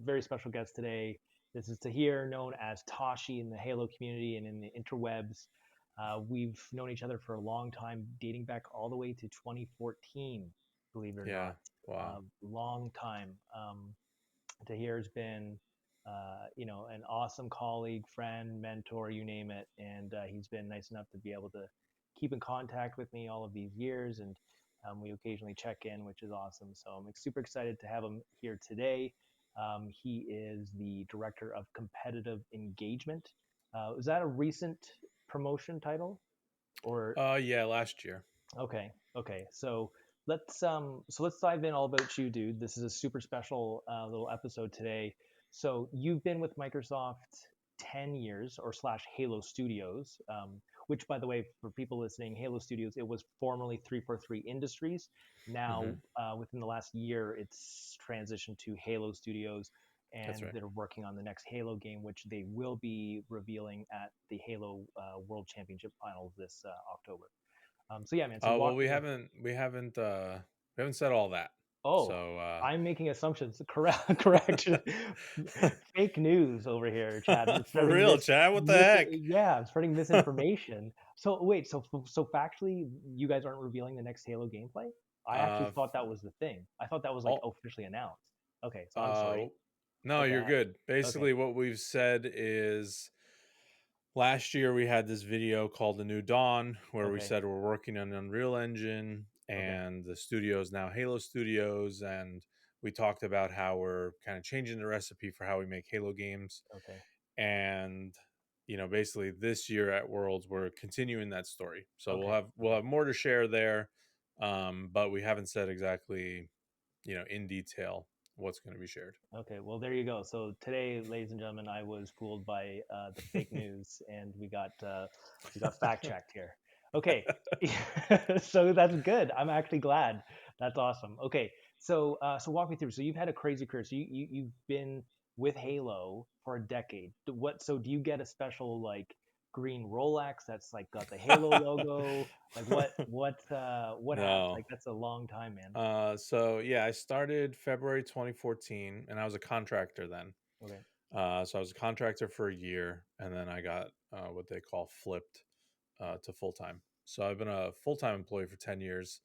very special guest today. This is Tahir, known as Tashi in the Halo community and in the interwebs. We've known each other for a long time, dating back all the way to 2014, believe it or Yeah. not. Wow. Long time. Tahir's been, an awesome colleague, friend, mentor, you name it, and he's been nice enough to be able to keep in contact with me all of these years, and we occasionally check in, which is awesome. So I'm super excited to have him here today. He is the director of competitive engagement. Was that a recent promotion title, or Yeah, last year. okay, okay. So let's dive in all about you, dude. This is a super special little episode today. So you've been with Microsoft 10 years or slash Halo Studios, which by the way, for people listening, Halo Studios, it was formerly 343 Industries. Now, Hmm. within the last year, it's transitioned to Halo Studios, That's and right. they're working on the next Halo game, which they will be revealing at the Halo World Championship Finals this October. So yeah, man. So Well, walk we me through. haven't we haven't uh we haven't said all that. Oh, So I'm making assumptions. Correct. Correct. Fake news over here, Chad. We're for spreading real, Chad, what the heck? yeah, I'm spreading misinformation. So wait, so factually, you guys aren't revealing the next Halo gameplay? I actually Uh thought that was the thing. I thought that was like all officially announced. Okay, so I'm uh sorry. no, Okay, you're good. okay, Basically what we've said is last year we had this video called The New Dawn where we okay, said we're working on Unreal Engine okay, and the studio is now Halo Studios, and we talked about how we're kind of changing the recipe for how we make Halo games. okay, And basically this year at Worlds we're continuing that story, so we'll okay, have we'll okay. have more to share there, but we haven't said exactly in detail what's going to be shared. Okay, well there you go. So today, ladies and gentlemen, I was fooled by the fake news, and we got fact checked here. Okay, so that's good. I'm actually glad. That's awesome. Okay, so walk me through. So you've had a crazy career. So you've been with Halo for a decade. So do you get a special like green Rolex that's like got the Halo logo? Like what happened? No. Like that's a long time, man. So yeah, I started February 2014 and I was a contractor then. Okay, So I was a contractor for a year and then I got what they call flipped to full time. So I've been a full time employee for 10 years,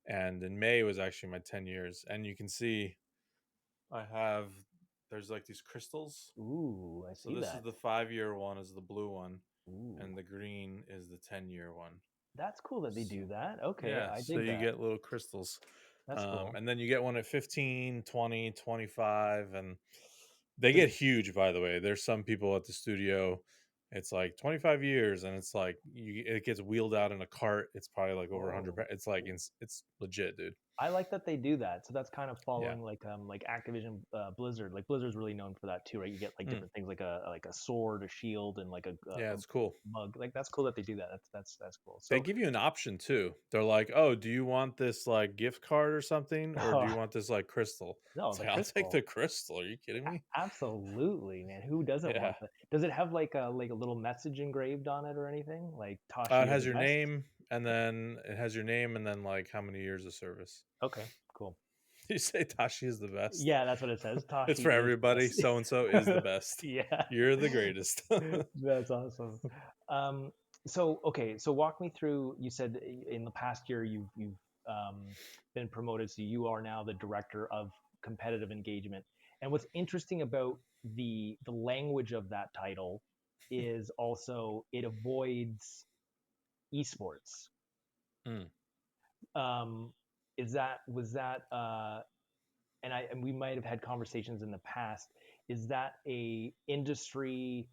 and in May was actually my 10 years. And you can see I have there's like these crystals. ooh, I So see this is that. the 5 year one, is the blue one, Ooh, and the green is the 10 year one. that's cool that they So, do that. Okay, yeah, I so dig you that. get little crystals. That's cool. And then you get one at 15, 20, 25, and they Does get huge, by the way. There's some people at the studio, it's like 25 years, and it's like it gets wheeled out in a cart. It's probably like over 100. oh, It's like it's legit, dude. I like that they do that. So that's kind of Yeah. following like Activision Blizzard. Like Blizzard's really known for that too, right? You get like Mm. different things like a sword, a shield, and like Yeah, a it's cool. mug. Like that's cool that they do that. That's cool. They So give you an option too. They're like, "Oh, do you want this like gift card or something, or do you want this like crystal?" no, It's the like, I'll take the crystal. crystal. Are you kidding me? Absolutely, man. Who doesn't Yeah. want that? Does it have like a little message engraved on it or anything? Like It Tashi, you're has the your best. name, and then it has your name, and then like how many years of service. Okay, cool. You say Tashi is the best. Yeah, that's what it says. It's Tashi for is everybody. best. So and so is the best. Yeah, You're the greatest. that's awesome. Um, so okay, so walk me through. You said in the past year you've been promoted, so you are now the director of competitive engagement. And what's interesting about the language of that title is also it avoids esports. Mm. Um, is that was that and we might have had conversations in the past. Is that a industry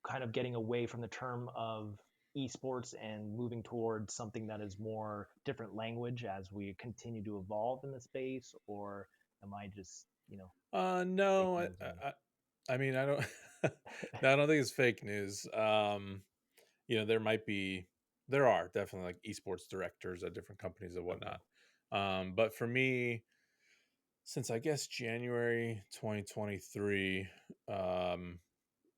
kind of getting away from the term of esports and moving towards something that is more different language as we continue to evolve in the space, or am I just No, taking those in? I mean, I don't. No, I don't think it's fake news. There might be, there are definitely like esports directors at different companies and Okay, whatnot. But for me, since I guess January 2023, um,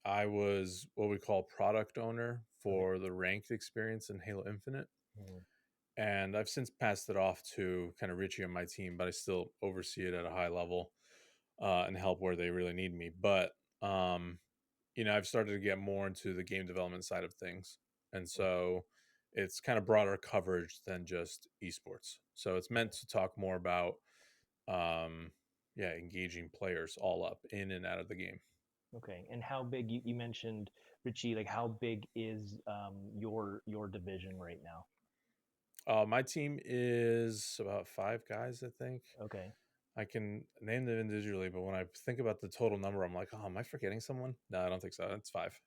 I was what we call product owner okay, for the ranked experience in Halo Infinite. mm, And I've since passed it off to kind of Richie on my team, but I still oversee it at a high level. and help where they really need me. But um, I've started to get more into the game development side of things, and Right. so it's kind of broader coverage than just esports. So it's meant to talk more about, um, yeah, engaging players all up in and out of the game. Okay. And how big you mentioned Richie, like how big is your division right now? My team is about 5 guys, I think. Okay. I can name them individually, but when I think about the total number, I'm like, oh, am I forgetting someone? No, I don't think so. It's 5.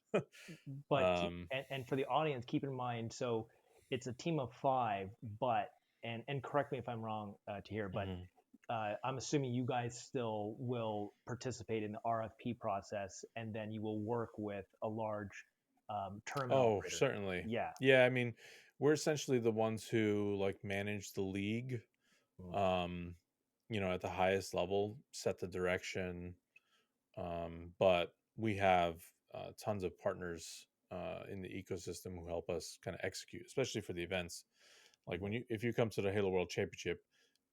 But um, and for the audience, keep in mind, so it's a team of five, but and correct me if I'm wrong, to hear, but mhm. I'm assuming you guys still will participate in the RFP process, and then you will work with a large tournament Oh, operator. certainly. Yeah. Yeah, I mean, we're essentially the ones who like manage the league, Mm. um, at the highest level, set the direction. But we have tons of partners in the ecosystem who help us kind of execute, especially for the events. Like Right. if you come to the Halo World Championship,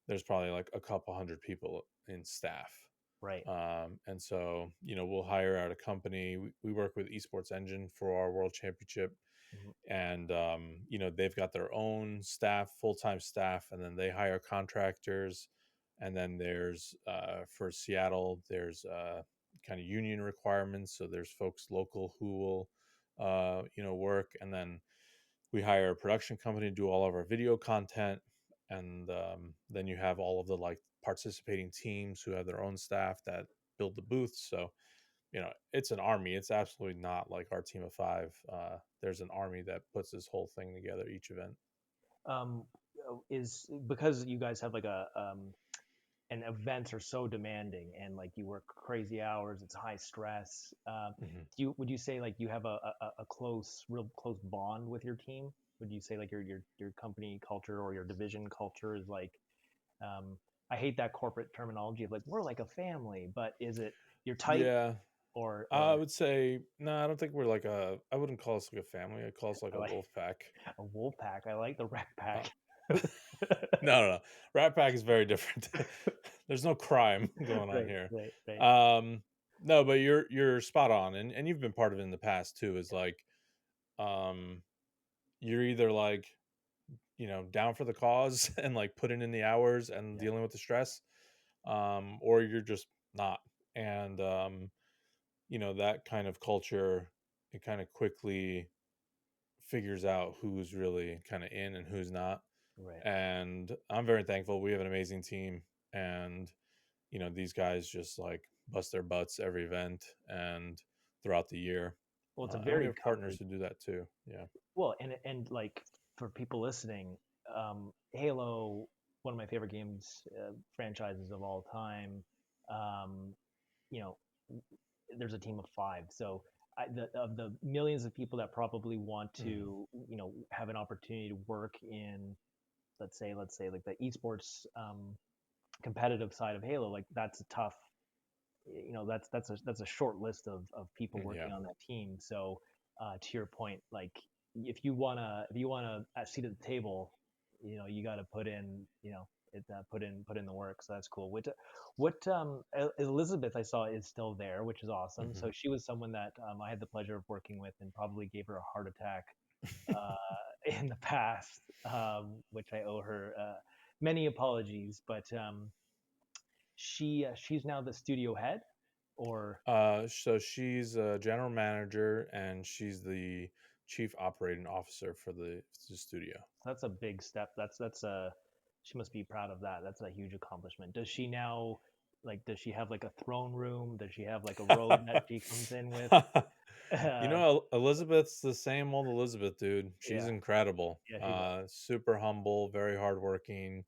there's probably like a couple hundred people in staff. Right. And so, we'll hire out a company. We work with Esports Engine for our World Championship, Mhm. and they've got their own staff, full-time staff, and then they hire contractors. And then there's for Seattle, there's kind of union requirements, so there's folks local who will work. And then we hire a production company to do all of our video content. And then you have all of the like participating teams who have their own staff that build the booths. So it's an army. It's absolutely not like our team of 5. There's an army that puts this whole thing together each event. Um, is because you guys have like a and events are so demanding and like you work crazy hours, it's high stress. Hmm. Do you would you say like you have a close, real close bond with your team? Would you say like your company culture or your division culture is like um, I hate that corporate terminology of like we're like a family, but is it you're tight Yeah, I or would say no. I don't think we're like a. I wouldn't call us like a family. I'd call us like I a like wolf pack. a wolf pack? I like the rec Uh, pack. no, no, no. Rat Pack is very different. There's no crime going on Right, here. right, right. Um, no, but you're spot on, and you've been part of it in the past too. Is like, um, you're either like down for the cause and like putting in the hours and Yeah, dealing with the stress, or you're just not. And that kind of culture, it kind of quickly figures out who's really kind of in and who's not. right. And I'm very thankful. We have an amazing team, and these guys just like bust their butts every event and throughout the year. Well, it's a And we very have partners coveted. who do that too. Yeah. Well, and like for people listening, Halo, one of my favorite games franchises of all time. Um, you know, there's a team of five, so of the millions of people that probably want Mhm. to, have an opportunity to work in, let's say like the esports competitive side of Halo, like that's a tough, that's a short list of people Yeah. working on that team. So to your point, like if you wanna a seat at the table, you got to put in, put in the work. So that's cool. Elizabeth I saw is still there, which is awesome. Hmm. So she was someone that I had the pleasure of working with and probably gave her a heart attack in the past, which I owe her many apologies. But she's now the studio head, or So she's a general manager and she's the chief operating officer for the studio. that's a big step. That's a She must be proud of that. That's a huge accomplishment. Does she now, like, does she have like a throne room? Does she have like a robe that she comes in with? Elizabeth's the same old Elizabeth, dude. She's Yeah, incredible. yeah, she's awesome. Super humble, very hardworking.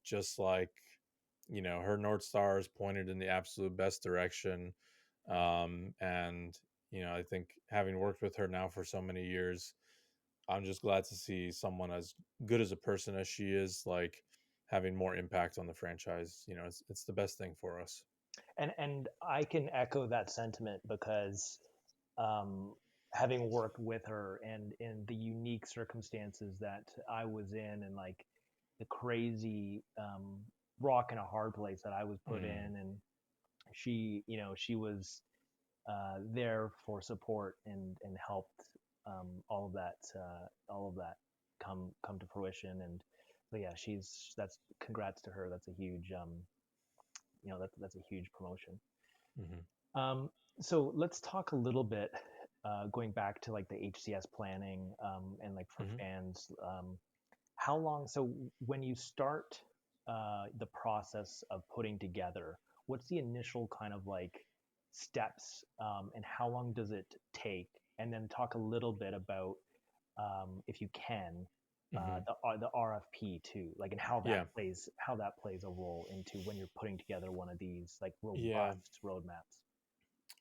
Just like, her North Star is pointed in the absolute best direction. And, I think having worked with her now for so many years, I'm just glad to see someone as good as a person as she is, like having more impact on the franchise. It's the best thing for us. And I can echo that sentiment because um, having worked with her and in the unique circumstances that I was in, and like the crazy rock and a hard place that I was put Mm. in, and she was there for support and helped all of that come to fruition. And so yeah, she's that's congrats to her. That's a huge that's a huge promotion. Hmm. Um, so let's talk a little bit, going back to like the HCS planning, and like for Hmm. fans. How long? So when you start the process of putting together, what's the initial kind of like steps, and how long does it take? And then talk a little bit about, if you can, Hmm. the RFP too, like, and Yeah. how that plays a role into when you're putting together one of these like Yeah. robust roadmaps.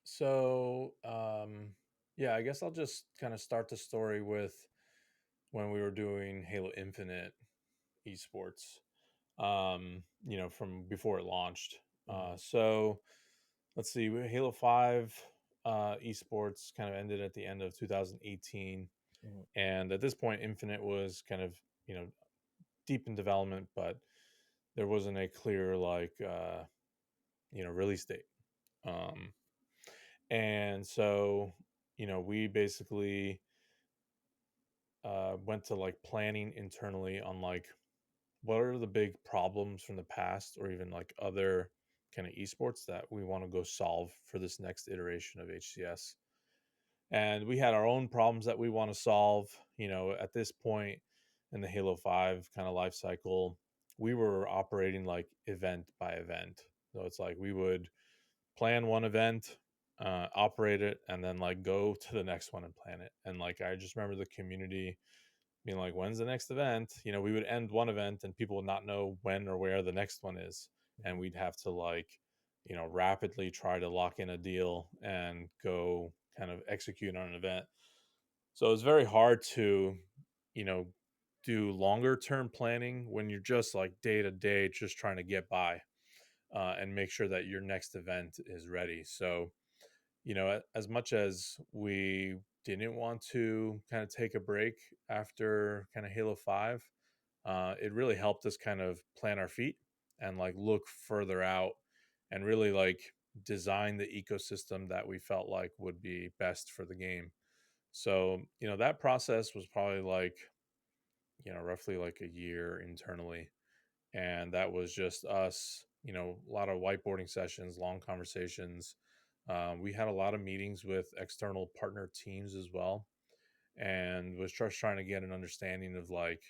So, yeah, I guess I'll just kind of start the story with when we were doing Halo Infinite esports, from before it launched. Hmm. So let's see, Halo 5 esports kind of ended at the end of 2018. Hmm. And at this point, Infinite was kind of, you know, deep in development, but there wasn't a clear, like, release date. Um, and so, we basically went to like planning internally on like what are the big problems from the past or even like other kind of esports that we want to go solve for this next iteration of HCS. And we had our own problems that we want to solve. At this point in the Halo 5 kind of life cycle, we were operating like event by event. So it's like we would plan one event, operate it, and then like go to the next one and plan it. And like I just remember the community being like, when's the next event? We would end one event and people would not know when or where the next one is. And Hmm. we'd have to like, rapidly try to lock in a deal and go kind of execute on an event. So it's very hard to, you know, do longer term planning when you're just like day to day, just trying to get by, and make sure that your next event is ready. So, as much as we didn't want to kind of take a break after kind of Halo 5, it really helped us kind of plant our feet and like look further out and really like design the ecosystem that we felt like would be best for the game. So, that process was probably like, roughly like a year internally. And that was just us, a lot of whiteboarding sessions, long conversations. We had a lot of meetings with external partner teams as well, and was just trying to get an understanding of like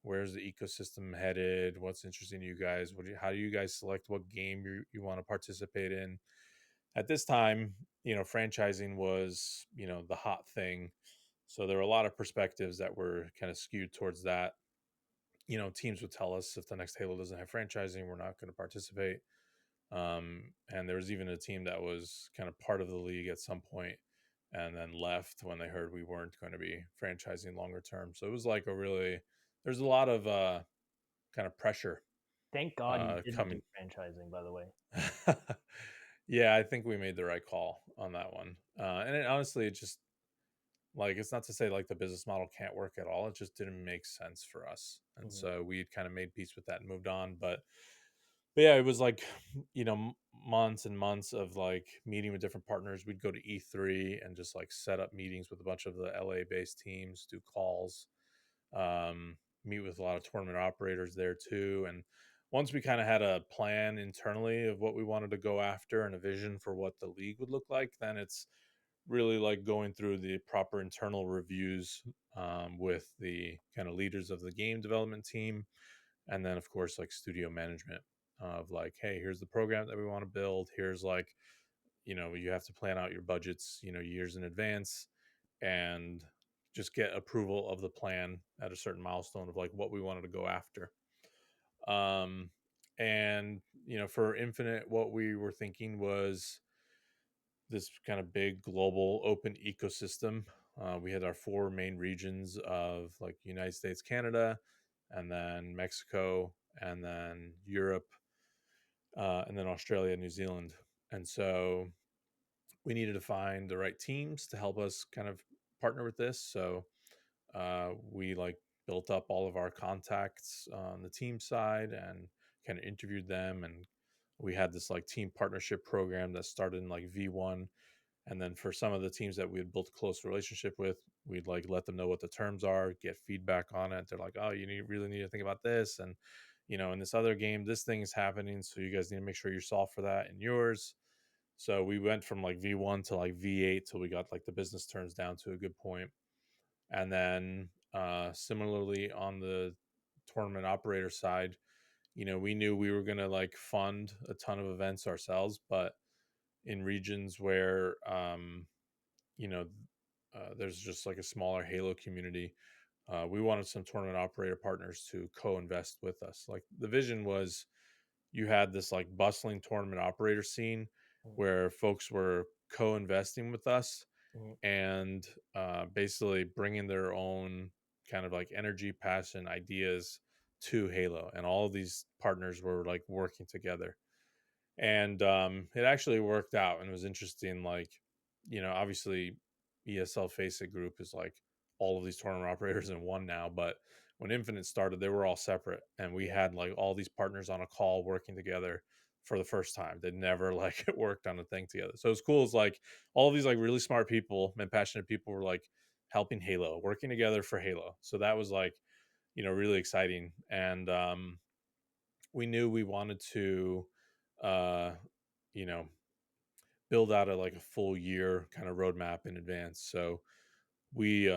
where's the ecosystem headed, what's interesting to you guys, how do you guys select what game you want to participate in. At this time, franchising was, the hot thing. So there were a lot of perspectives that were kind of skewed towards that. Teams would tell us if the next Halo doesn't have franchising, we're not going to participate. And there was even a team that was kind of part of the league at some point and then left when they heard we weren't going to be franchising longer term. So it was like there's a lot of kind of pressure Thank God you didn't do coming. franchising, by the way. Yeah, I think we made the right call on that one. And honestly, it just like it's not to say like the business model can't work at all. It just didn't make sense for us, and Hmm. so we kind of made peace with that and moved on. But yeah, it was like months and months of like meeting with different partners. We'd go to E3 and just like set up meetings with a bunch of the LA based teams, do calls, um, meet with a lot of tournament operators there too. And once we kind of had a plan internally of what we wanted to go after and a vision for what the league would look like, then it's really like going through the proper internal reviews, with the kind of leaders of the game development team, and then of course like studio management of like, hey, here's the program that we want to build. Here's like, you have to plan out your budgets, years in advance, and just get approval of the plan at a certain milestone of like what we wanted to go after. um and for Infinite, what we were thinking was this kind of big global open ecosystem. We had our four main regions of like United States, Canada, and then Mexico, and then Europe, and then Australia, New Zealand. And so we needed to find the right teams to help us kind of partner with this. So we like built up all of our contacts on the team side and kind of interviewed them and we had this like team partnership program that started in like V1. And then for some of the teams that we had built a close relationship with, we'd like let them know what the terms are, get feedback on it. They're like, oh, really need to think about this. And, in this other game, this thing is happening. So you guys need to make sure you're solved for that in yours. So we went from like V1 to like V8 till we got like the business terms down to a good point. And then similarly on the tournament operator side, we knew we were going to like fund a ton of events ourselves, but in regions where you know there's just like a smaller Halo community, we wanted some tournament operator partners to co-invest with us. Like the vision was, you had this like bustling tournament operator scene where folks were co-investing with us Mm-hmm. and basically bringing their own kind of like energy, passion, ideas to Halo, and all of these partners were like working together. And it actually worked out, and it was interesting. Like, obviously ESL Faceit Group is like all of these tournament operators in one now, but when Infinite started, they were all separate, and we Yeah. had like all these partners on a call working together for the first time. They'd never like worked on a thing together, so it's cool. It's like all of these like really smart people and passionate people were like helping Halo, working together for Halo. So that was like, really exciting. And we knew we wanted to uh you know build out a like a full year kind of roadmap in advance. So we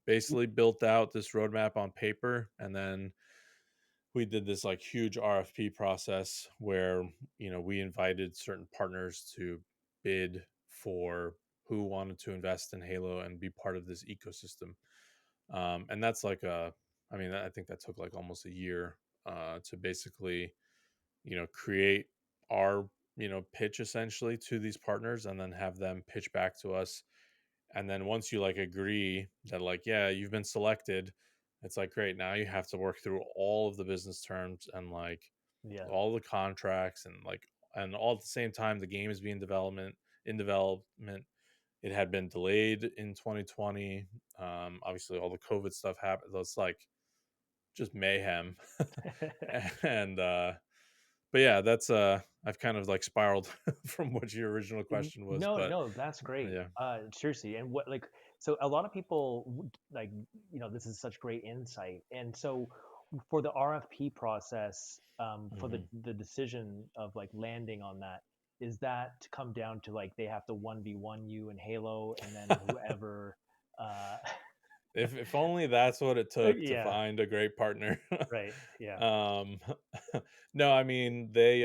basically built out this roadmap on paper, and then we did this like huge RFP process where we invited certain partners to bid for who wanted to invest in Halo and be part of this ecosystem. And that's like I mean, I think that took like almost a year to basically create our pitch essentially to these partners, and then have them pitch back to us. And then once you like agree that like, yeah, you've been selected, it's like, great, now you have to work through all of the business terms and like Yeah. all the contracts, and like, and all at the same time the game is being development. It had been delayed in 2020. Obviously all the COVID stuff happened. It's like just mayhem. And but yeah, that's I've kind of like spiraled from what your original question was, No, but no, that's great. yeah. Seriously, and what like so a lot of people like this is such great insight. And so for the RFP process, for Hmm. the decision of like landing on that, is that to come down to like they have to 1v1 you in Halo, and then whoever, uh, If only that's what it took to yeah, find a great partner. right, yeah, um no, I mean, they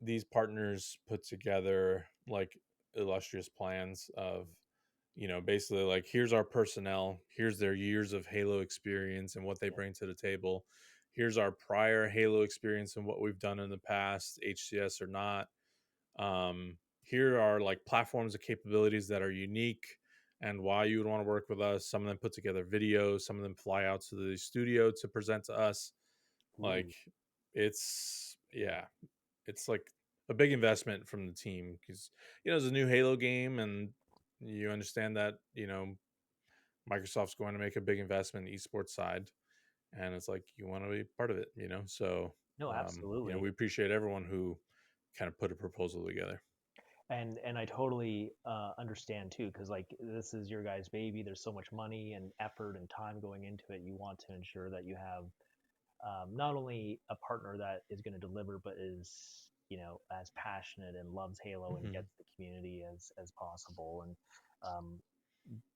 these partners put together like illustrious plans of, basically like, here's our personnel, here's their years of Halo experience and what they yeah, bring to the table, here's our prior Halo experience and what we've done in the past, HCS or not. Here are like platforms and capabilities that are unique and why you would want to work with us. Some of them put together videos, some of them fly out to the studio to present to us. Like, ooh, it's, yeah, yeah, it's like a big investment from the team, because it's a new Halo game, and you understand that Microsoft's going to make a big investment in the esports side, and it's like you want to be part of it. So no, we absolutely. appreciate everyone who kind of put a proposal together. And I totally understand too, because like this is your guy's baby. There's so much money and effort and time going into it. You want to ensure that you have not only a partner that is going to deliver, but is as passionate and loves Halo and Hmm. gets the community as possible. And um,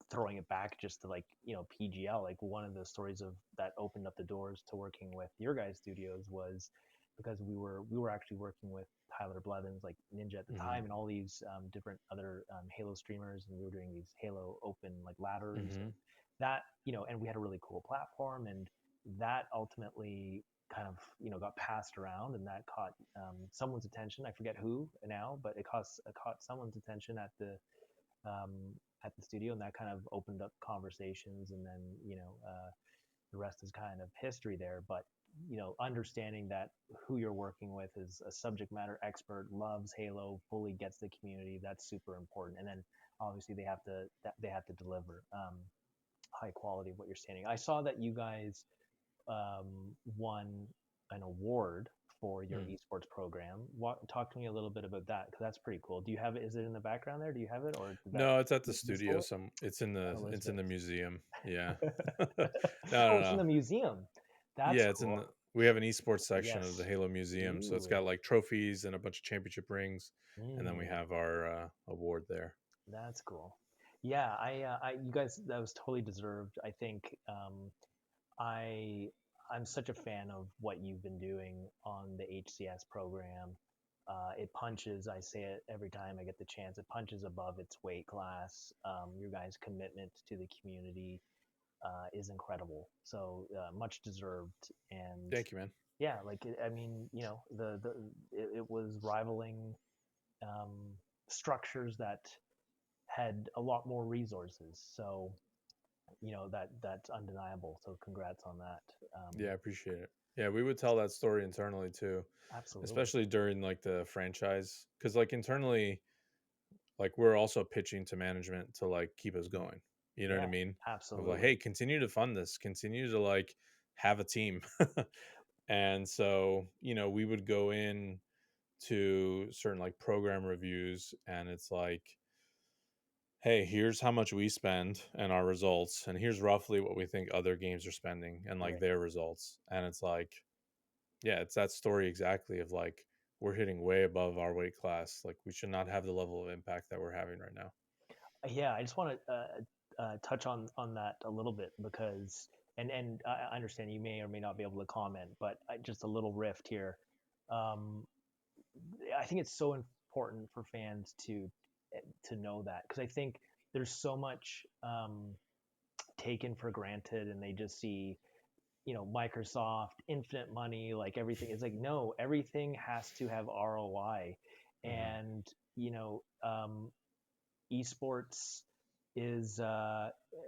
throwing it back just to like PGL, like one of the stories of that opened up the doors to working with your guys' studios was because we were actually working with Tyler Blevins, like Ninja at the Hmm. time, and all these different other Halo streamers, and we were doing these Halo open like ladders, and Hmm. that and we had a really cool platform, and that ultimately kind of got passed around, and that caught someone's attention. I forget who now, but it caught someone's attention um, at the studio, and that kind of opened up conversations, and then the rest is kind of history there. But understanding that who you're working with is a subject matter expert, loves Halo, fully gets the community, that's super important. And then obviously they have to deliver high quality of what you're standing. I saw that you guys won an award for your Mm. esports program. Talk to me a little bit about that because that's pretty cool. Do you have it? Is it in the background there? Do you have it, or did that No, it's at the you studio. stole it? Some Oh, it's in Elizabeth. the museum. Yeah. No, no, Oh, it's in no. the museum. That's Yeah, it's in cool. the we have an esports section of the Yes. Halo Museum, so it's Ooh. got like trophies and a bunch of championship rings, and then we Mm. have our award there. That's cool. Yeah, you guys, that was totally deserved. I think I, I'm such a fan of what you've been doing on the HCS program. It punches. I say it every time I get the chance. It punches above its weight class. Your guys' commitment to the community is incredible. So much deserved. And Thank you, man. yeah, like I mean, it was rivaling um, structures that had a lot more resources. So that's undeniable. So congrats on that. Yeah, I appreciate it. Yeah, we would tell that story internally too, Absolutely. especially during like the franchise, because like internally, like we're also pitching to management to like keep us going. You know what I Yeah, mean? Of like, absolutely. hey, continue to fund this, continue to like have a team. And so, we would go in to certain like program reviews, and it's like, hey, here's how much we spend and our results, and here's roughly what we think other games are spending and like Right. their results. And it's like, yeah, it's that story exactly of like we're hitting way above our weight class. Like we should not have the level of impact that we're having right now. Yeah, I just want to touch on that a little bit because and I understand you may or may not be able to comment, but just a little rift here. Um, I think it's so important for fans to know that because I think there's so much taken for granted, and they just see Microsoft, infinite money, like everything. It's like, no, everything has to have ROI. Hmm. And, esports is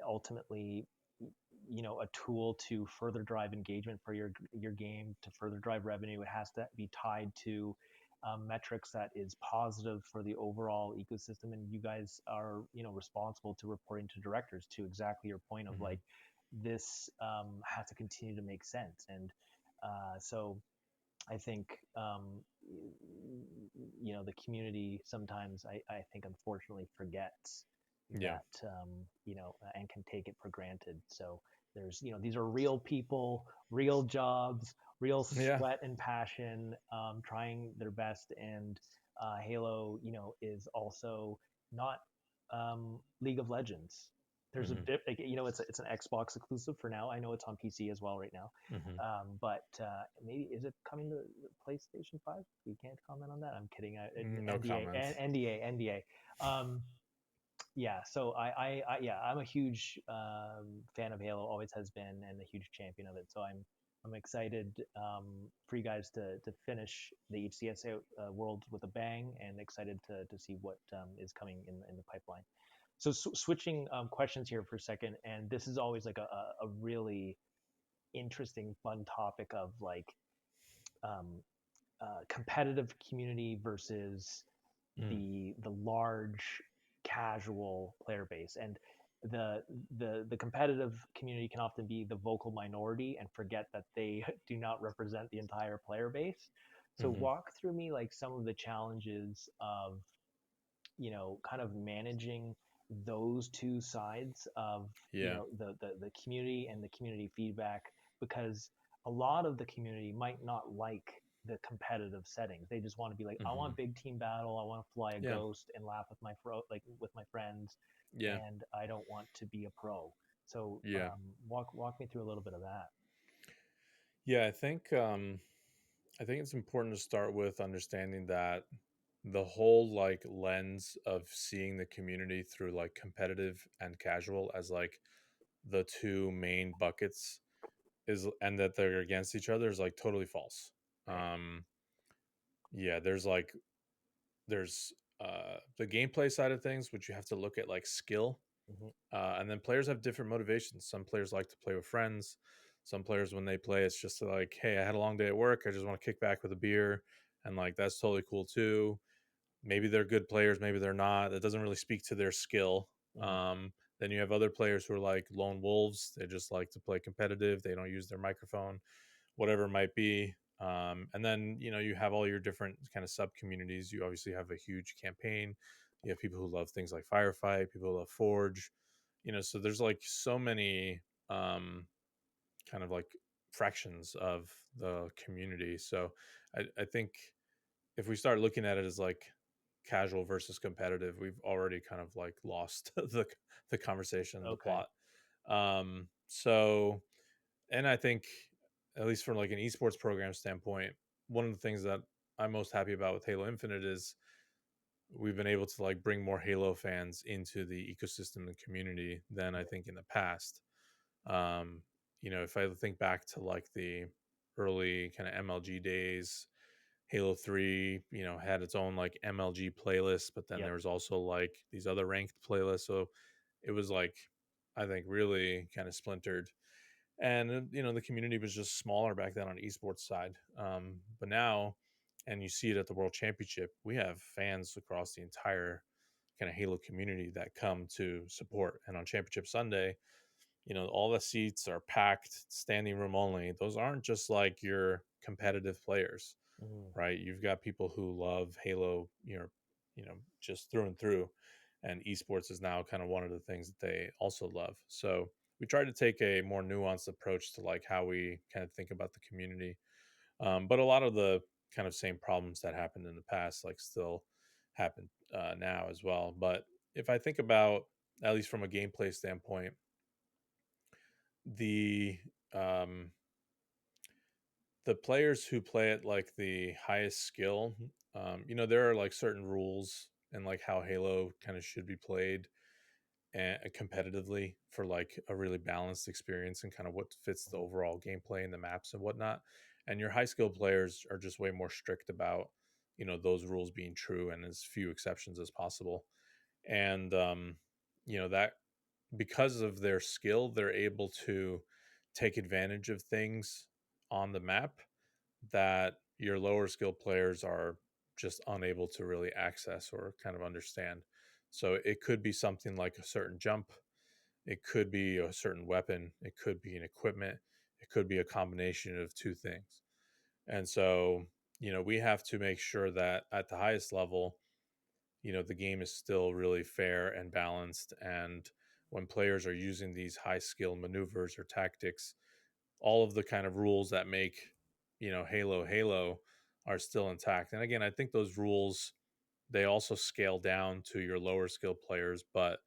ultimately, a tool to further drive engagement for your game, to further drive revenue. It has to be tied to metrics that is positive for the overall ecosystem. And you guys are, responsible to reporting to directors to exactly your point of Hmm. like, this has to continue to make sense. And so I think the community sometimes I think unfortunately forgets Yeah. that and can take it for granted. So there's these are real people, real jobs, real Yeah. sweat and passion, trying their best. And Halo is also not League of Legends. There's a Hmm. bit like it's an Xbox exclusive for now. I know it's on PC as well right now, Hmm. but maybe is it coming to PlayStation 5? We can't comment on that. I'm kidding. No NDA, comments. NDA, NDA. Um, yeah, so yeah, I'm a huge fan of Halo, always has been, and a huge champion of it. So I'm excited for you guys to finish the HCSA world with a bang, and excited to see what is coming in the pipeline. So switching questions here for a second, and this is always like a really interesting, fun topic of like um, competitive community versus Mm. the large casual player base. And the the competitive community can often be the vocal minority and forget that they do not represent the entire player base. So Hmm. walk through me like some of the challenges of kind of managing those two sides of Yeah. the community and the community feedback, because a lot of the community might not like the competitive settings. They just want to be like, I Hmm. want big team battle, I want to fly a Yeah. ghost and laugh with with my friends, Yeah. and I don't want to be a pro. So Yeah. walk me through a little bit of that. Yeah. I think it's important to start with understanding that the whole like lens of seeing the community through like competitive and casual as like the two main buckets is, and that they're against each other, is like totally false. Right. um yeah, there's the gameplay side of things, which you have to look at like skill. Hmm. And then players have different motivations. Some players like to play with friends. Some players, when they play, it's just like, hey, I had a long day at work, I just want to kick back with a beer. And like that's totally cool too. Maybe they're good players, maybe they're not. That doesn't really speak to their skill. Hmm. Then you have other players who are like lone wolves. They just like to play competitive. They don't use their microphone, whatever it might be. And then, you have all your different kind of sub communities. You obviously have a huge campaign. You have people who love things like Firefight, people who love Forge, so there's like so many kind of like fractions of the community. So I think if we start looking at it as like casual versus competitive, we've already kind of like lost the conversation, the Okay. plot. So, and I think, at least from like an esports program standpoint, one of the things that I'm most happy about with Halo Infinite is we've been able to like bring more Halo fans into the ecosystem and community than I think in the past. Um, if I think back to like the early kind of MLG days, Halo 3, had its own like MLG playlist, but then there Yep. was also like these other ranked playlists. So it was like, I think, really kind of splintered. And, the community was just smaller back then on esports side. But now, and you see it at the World Championship, we have fans across the entire kind of Halo community that come to support. And on Championship Sunday, all the seats are packed, standing room only. Those aren't just like your competitive players, Mm. right? You've got people who love Halo, just through and through. And esports is now kind of one of the things that they also love. So we try to take a more nuanced approach to like how we kind of think about the community. But a lot of the kind of same problems that happened in the past, like still happen now as well. But if I think about, at least from a gameplay standpoint, the um the players who play at like the highest skill, there are like certain rules and like how Halo kind of should be played and competitively for like a really balanced experience and kind of what fits the Mhm. overall gameplay and the maps and whatnot. And your high skill players are just way more strict about those rules being true and as few exceptions as possible. And that, because of their skill, they're able to take advantage of things on the map that your lower skill players are just unable to really access or kind of understand. So it could be something like a certain jump, it could be a certain weapon, it could be an equipment, it could be a combination of two things. And so, we have to make sure that at the highest level, the game is still really fair and balanced. And when players are using these high skill maneuvers or tactics, all of the kind of rules that make Halo are still intact. And again, I think those rules, they also scale down to your lower skill players, but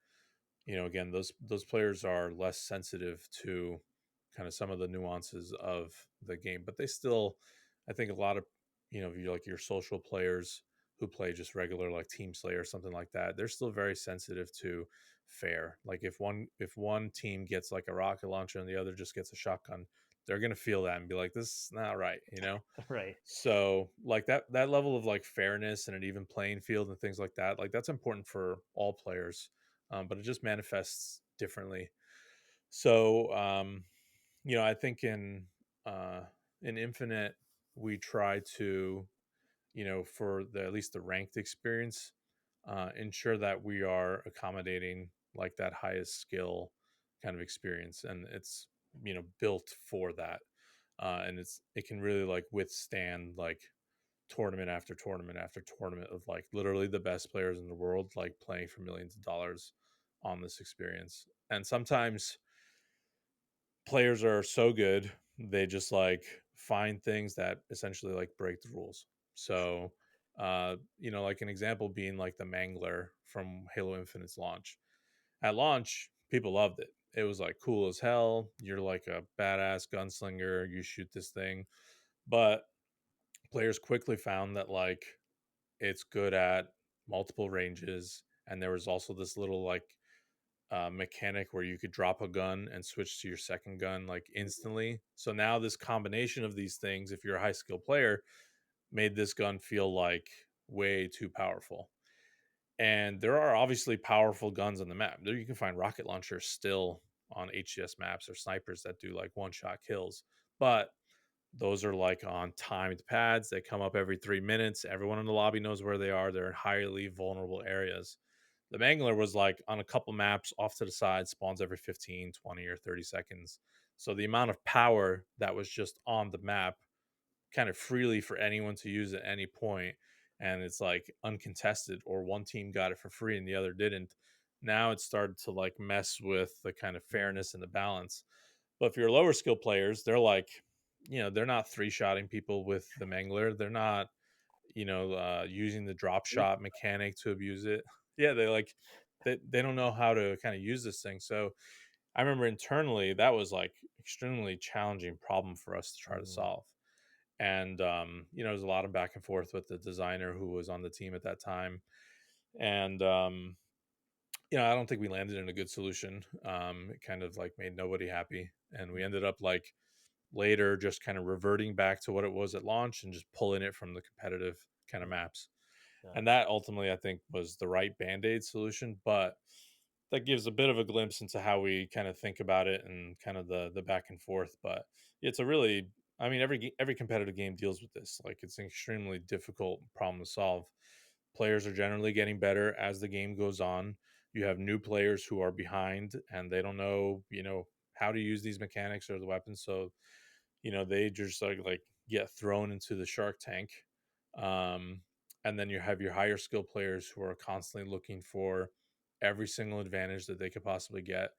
again, those players are less sensitive to kind of some of the nuances of the game, but they still, I think, a lot of you like your social players who play just regular like Team Slay or something like that, they're still very sensitive to fair. Like if one team gets like a rocket launcher and the other just gets a shotgun, they're gonna feel that and be like, this is not right. Right. So like that level of like fairness and an even playing field and things like that's important for all players, but it just manifests differently. So I think uh, in Infinite, we try to, for the at least the ranked experience, ensure that we are accommodating like that highest skill kind of experience, and it's built for that, and it can really like withstand like tournament after tournament after tournament of like literally the best players in the world like playing for millions of dollars on this experience. And sometimes players are so good they just like find things that essentially like break the rules. So like an example being like the Mangler from Halo Infinite's launch. At launch, people loved it. It was like cool as hell. You're like a badass gunslinger, you shoot this thing. But players quickly found that like it's good at multiple ranges, and there was also this little like mechanic where you could drop a gun and switch to your second gun like instantly. So now this combination of these things, if you're a high skill player, made this gun feel like way too powerful. And there are obviously powerful guns on the map. There you can find rocket launchers still on HCS maps or snipers that do like one shot kills. But those are like on timed pads. They come up every 3 minutes. Everyone in the lobby knows where they are. They're in highly vulnerable areas. The Mangler was like on a couple maps off to the side, spawns every 15, 20, or 30 seconds. So the amount of power that was just on the map kind of freely for anyone to use at any point, and it's like uncontested, or one team got it for free and the other didn't. Now it started to like mess with the kind of Mm, fairness and the balance. But if you're lower skill players, they're like, they're not three shotting people with the mangler. They're not, using the drop we- shot mechanic to abuse it. Yeah, they like they don't know how to kind of use this thing. So I remember internally that was like extremely challenging problem for us to try to mm, solve. And there's a lot of back and forth with the designer who was on the team at that time. And I don't think we landed in a good solution. It kind of like made nobody happy. And we ended up like later just kind of reverting back to what it was at launch and just pulling it from the competitive kind of mm, maps. yeah, And that ultimately I think was the right band-aid solution. But that gives a bit of a glimpse into how we kind of think about it and kind of the back and forth. But it's a really, I mean, every competitive game deals with this. Like, it's an extremely difficult problem to solve. Players are generally getting better as the game goes on. You have new players who are behind and they don't know, how to use these mechanics or the weapons. So they just like get thrown into the shark tank. um and then you have your higher skill players who are constantly looking for every single advantage that they could possibly get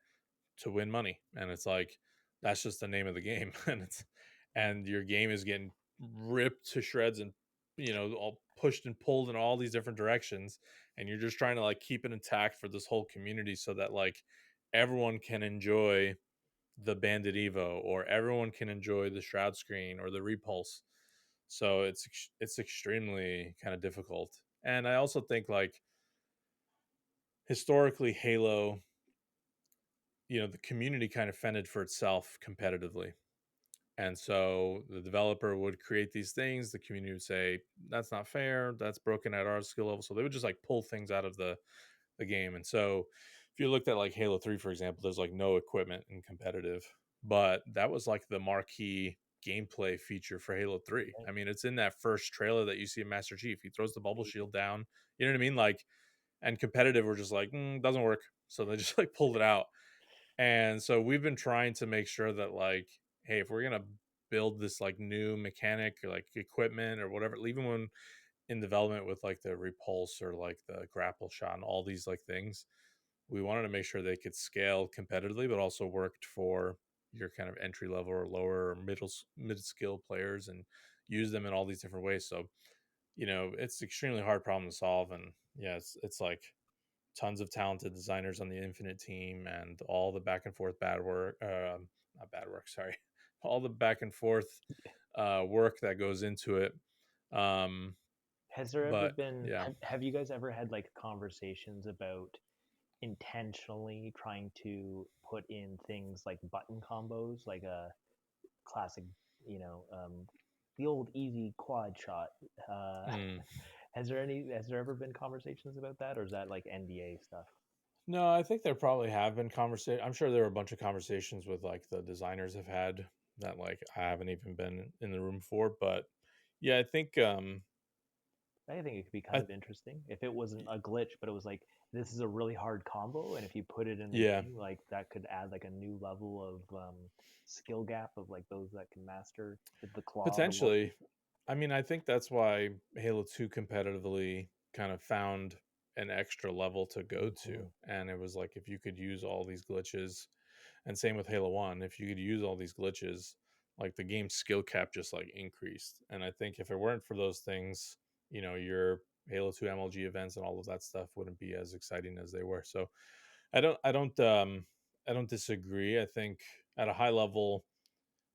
to win money. And it's like, that's just the name of the game. mm. And your game is getting ripped to shreds and all pushed and pulled in all these different directions, and you're just trying to like keep it intact for this whole community so that like everyone can enjoy the Bandit Evo, or everyone can enjoy the Shroud Screen or the Repulse. So it's extremely kind of difficult. And I also think like historically Halo, the community kind of fended for itself competitively. And so the developer would create these things, the community would say, that's not fair, that's broken at our skill level. So they would just like pull things out of the game. And so if you looked at like Halo 3, for example, there's like no equipment in competitive, but that was like the marquee gameplay feature for Halo 3. Right. I mean, it's in that first trailer that you see of Master Chief. He throws the bubble shield down. You know what I mean? Like, and competitive were just like, doesn't work. So they just like pulled it out. And so we've been trying to make sure that like, hey, if we're gonna build this like new mechanic or like equipment or whatever, even when in development with like the repulse or like the grapple shot and all these like things, we wanted to make sure they could scale competitively, but also worked for your kind of entry level or lower or mid skill players, and use them in all these different ways. So it's extremely hard problem to solve. And yeah, it's like tons of talented designers on the Infinite team, and all the back and forth bad work, not bad work, sorry, all the back and forth work that goes into it. Um, Has there ever but been, yeah. have you guys ever had like conversations about intentionally trying to put in things like button combos, like a classic, you know, the old easy quad shot? Uh, Mm. has there ever been conversations about that, or is that like NDA stuff? No, I think there probably have been conversation. I'm sure there were a bunch of conversations with like the designers have had that like I haven't even been in the room for. But yeah, I think I think it could be kind I of interesting if it wasn't a glitch, but it was like this is a really hard combo, and if you put it in the yeah, game, like that could add like a new level of skill gap of like those that can master the claw or what. potentially. I mean, I think that's why Halo 2 competitively kind of found an extra level to go Hmm. to. And it was like if you could use all these glitches, and same with Halo 1, if you could use all these glitches, like the game's skill cap just like increased. And I think if it weren't for those things, your Halo 2 MLG events and all of that stuff wouldn't be as exciting as they were. So I don't disagree. I think at a high level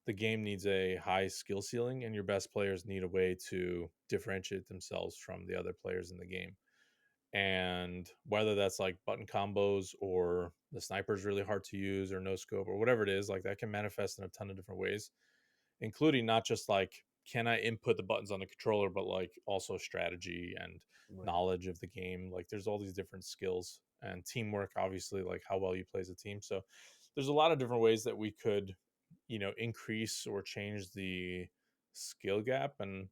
the game needs a high skill ceiling, and your best players need a way to differentiate themselves from the other players in the game. And whether that's like button combos, or the sniper is really hard to use, or no scope, or whatever it is, like that can manifest in a ton of different ways, including not just like, can I input the buttons on the controller, but like also strategy and Right. knowledge of the game. Like there's all these different skills, and teamwork, obviously, like how well you play as a team. So there's a lot of different ways that we could, increase or change the skill gap. And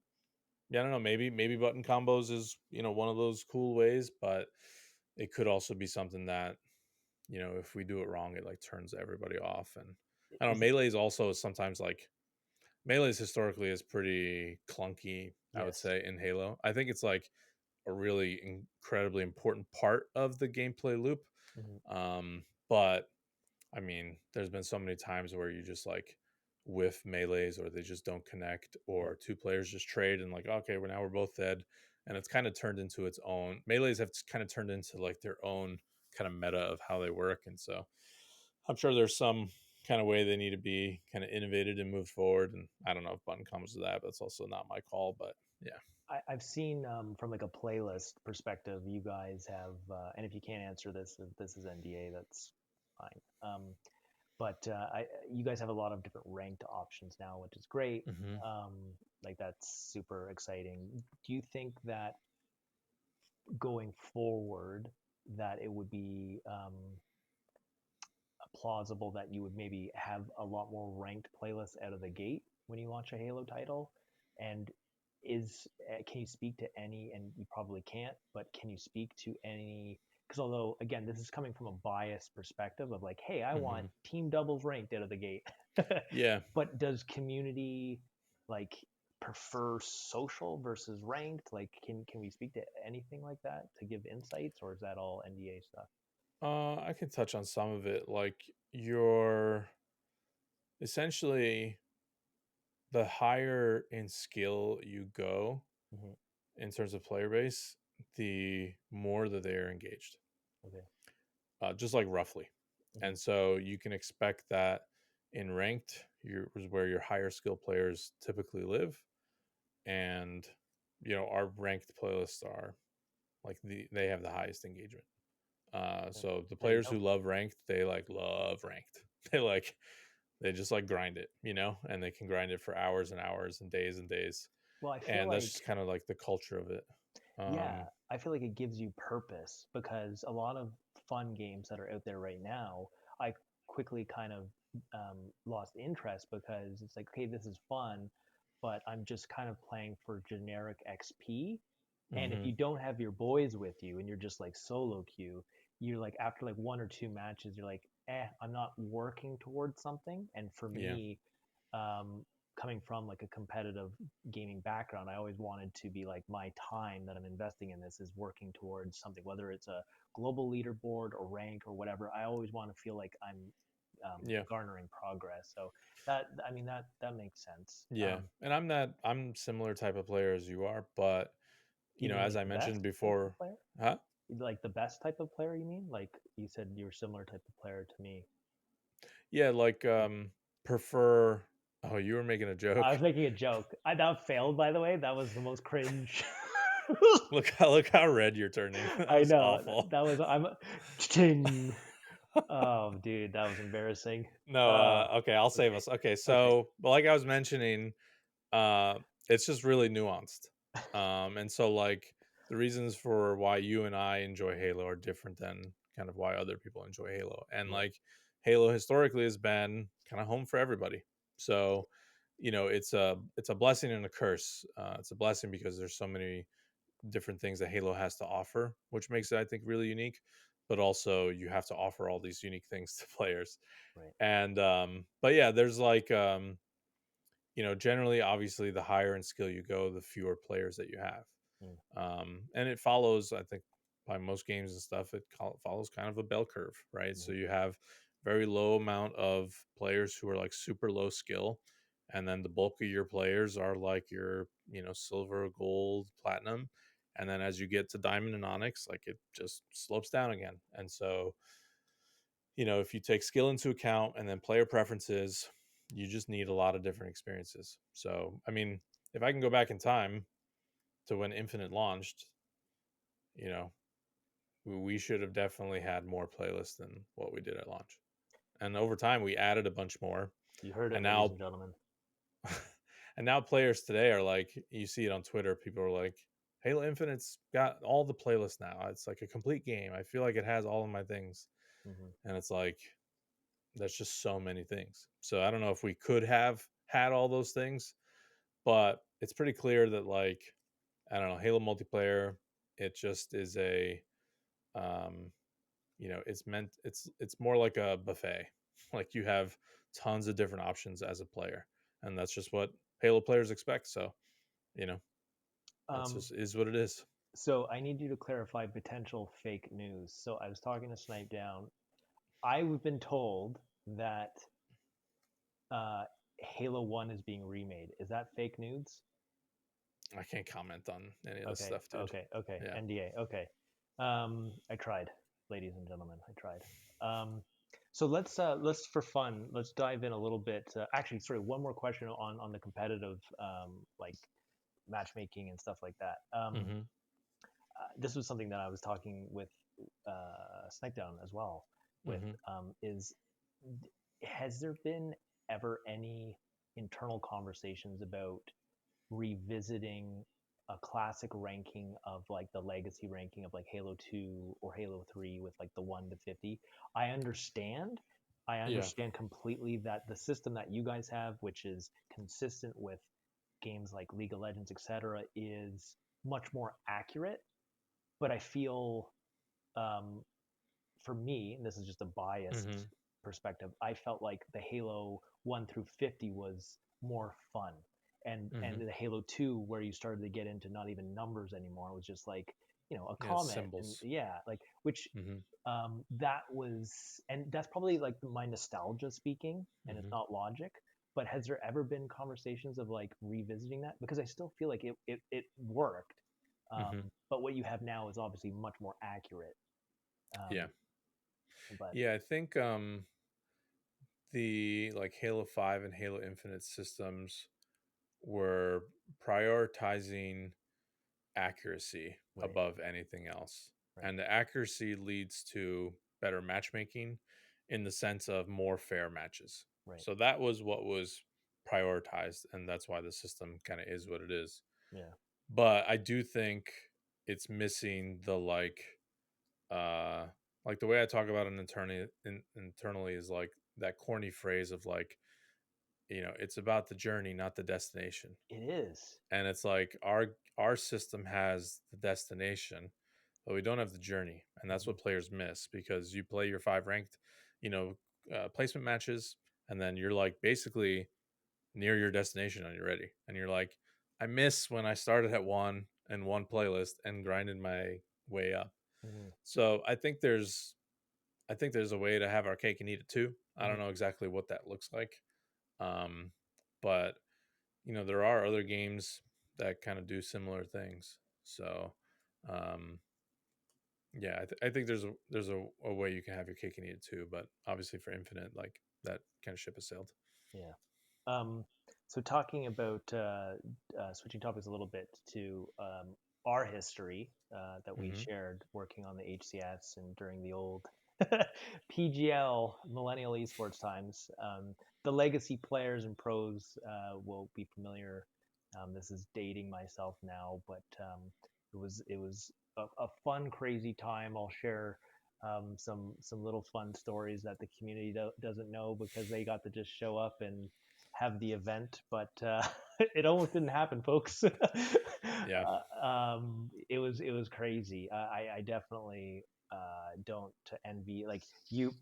yeah, I don't know, maybe button combos is, one of those cool ways, but it could also be something that, if we do it wrong, it like turns everybody off. And I don't know, Is melee is also sometimes like Melee's historically is pretty clunky, I would Yes. say, in Halo. I think it's like a really incredibly important part of the gameplay loop. Mhm. But I mean, there's been so many times where you just like whiff melees or they just don't connect Yep. or two players just trade and like, okay, well now we're both dead. And it's kind of turned into its own melees have kind of turned into like their own kind of meta of how they work. And so I'm sure there's some kind of way they need to be kind of innovated and moved forward. And I don't know if button comes to that, but it's also not my call. But yeah. I've seen from like a playlist perspective, you guys have, and if you can't answer this, if this is NDA, that's fine. But you guys have a lot of different ranked options now, which is great. Hmm. Um, like that's super exciting. Do you think that going forward, that it would be plausible that you would maybe have a lot more ranked playlists out of the gate when you launch a Halo title? And can you speak to any? And you probably can't, but can you speak to any? Because although again, this is coming from a biased perspective of like, hey, I want Hmm. team doubles ranked out of the gate. Yeah. But does community like prefer social versus ranked? Like, can we speak to anything like that to give insights, or is that all NDA stuff? I can touch on some of it. Like you're essentially the higher in skill you go Hmm. in terms of player base, the more that they are engaged, Okay. just like roughly. Hmm. And so you can expect that in ranked, is where your higher skill players typically live. And, our ranked playlists are like they have the highest engagement. So the There you players go. who love ranked, they like love ranked. They like they just like grind it, and they can grind it for hours and hours and days and days. Well, I feel And that's just like, kind of like the culture of it. yeah, Um, I feel like it gives you purpose because a lot of fun games that are out there right now, I quickly kind of lost interest because it's like, okay, this is fun, but I'm just kind of playing for generic XP. And if mhm, you don't have your boys with you and you're just like solo queue, you're like, after like one or two matches, you're like, I'm not working towards something. And for yeah, me, um, coming from like a competitive gaming background, I always wanted to be like my time that I'm investing in this is working towards something, whether it's a global leaderboard or rank or whatever. I always want to feel like I'm yeah, garnering progress. So that, I mean, that makes sense. yeah. And I'm similar type of player as you are, but You mean as like I the best mentioned type of before, player? huh? Like the best type of player, you mean? Like you said, you're similar type of player to me. Yeah, like prefer. Oh, you were making a I joke. was making a joke. That failed, by the way. That was the most cringe. Look how red you're turning. That I was know. awful. That was ting. Oh, dude, that was embarrassing. No, Uh, okay, I'll save okay, us. Okay, okay. so but like I was mentioning, uh, it's just really nuanced. And so like the reasons for why you and I enjoy Halo are different than kind of why other people enjoy Halo. And Right. like Halo historically has been kind of home for everybody. So, it's a blessing and a curse. It's a blessing because there's so many different things that Halo has to offer, which makes it, I think, really unique. But also, you have to offer all these unique things to players. Right. And but yeah, there's like generally, obviously, the higher in skill you go, the fewer players that you have. Mm, And it follows, I think, by most games and stuff, follows kind of a bell curve, right? So mhm, you have very low amount of players who are like super low skill, and then the bulk of your players are like your, silver, gold, platinum, and then as you get to diamond and onyx, like it just slopes down again. And so, if you take skill into account and then player preferences, you just need a lot of different experiences. So, I mean, if I can go back in time to when Infinite launched, you know, we should have definitely had more playlists than what we did at launch. And over time, we added a bunch more. you heard it, And ladies now, and gentlemen. and now players today are like, you see it on Twitter. People are like, Halo Infinite's got all the playlists now. It's like a complete game. I feel like it has all of my things. Hmm. And it's like, that's just so many things. So I don't know if we could have had all those things, but it's pretty clear that like I don't know, Halo multiplayer, it just is um it's more like a buffet. Like you have tons of different options as a player. and that's just what Halo players expect. So you know, that's Um, just is what it is. so I need you to clarify potential fake news. So I was talking to Snipe Down. I've been told that uh, Halo 1 is being remade. Is that fake news? I can't comment on any of this Okay, stuff, dude. okay. Yeah. NDA. Okay. I tried, ladies and gentlemen. I tried. Um, so let's for fun, let's dive in a little bit. Actually, sorry, one more question on the competitive like matchmaking and stuff like that. Mm-hmm. This was something that I was talking with Snakedown as well. With Mm-hmm. is has there been ever any internal conversations about revisiting a classic ranking of like the legacy ranking of like Halo 2 or Halo 3 with like the 1 to 50? I understand. I Yeah. understand completely that the system that you guys have, which is consistent with games like League of Legends, etc., is much more accurate. But I feel um, for me, and this is just a Mm-hmm. biased perspective, I felt like the Halo 1 through 50 was more fun. And Mm-hmm. the Halo 2 where you started to get into not even numbers anymore, it was just like, a Yeah, it's comment and symbols. yeah, like which Mm-hmm. that was and that's probably like my nostalgia speaking and it's Mm-hmm. not logic. But has there ever been conversations of like revisiting that? Because I still feel like it worked. Mm-hmm. But what you have now is obviously much more accurate. Yeah. Um, but Yeah, I think the like Halo 5 and Halo Infinite systems were prioritizing accuracy right, above anything else. right. And the accuracy leads to better matchmaking in the sense of more fair matches. Right. So that was what was prioritized, and that's why the system kind of is what it is. Yeah. But I do think it's missing the uh like the way I talk about it internally is like that corny phrase of like, it's about the journey, not the destination. It is. And it's like our system has the destination, but we don't have the journey, and that's Mhm. what players miss because you play your 5 ranked, you know, placement matches, and then you're like basically near your destination and you're ready, and you're like, I miss when I started at one playlist and grinded my way up. Mhm. So I think there's a way to have our cake and eat it too. I Mhm. don't know exactly what that looks like, um, but there are other games that kind of do similar things. So, um, yeah, I think there's a way you can have your cake and eat it too. But obviously, for Infinite, like that kind of ship has sailed. Yeah. Um, so talking about switching topics a little bit to our history that we Hmm. shared working on the HCS and during the old PGL Millennial Esports times. The legacy players and pros will be familiar. This is dating myself now, but it was a fun, crazy time. I'll share some little fun stories that the community doesn't know because they got to just show up and have the event, but it almost didn't happen, folks. Yeah, It was crazy. I definitely don't envy like you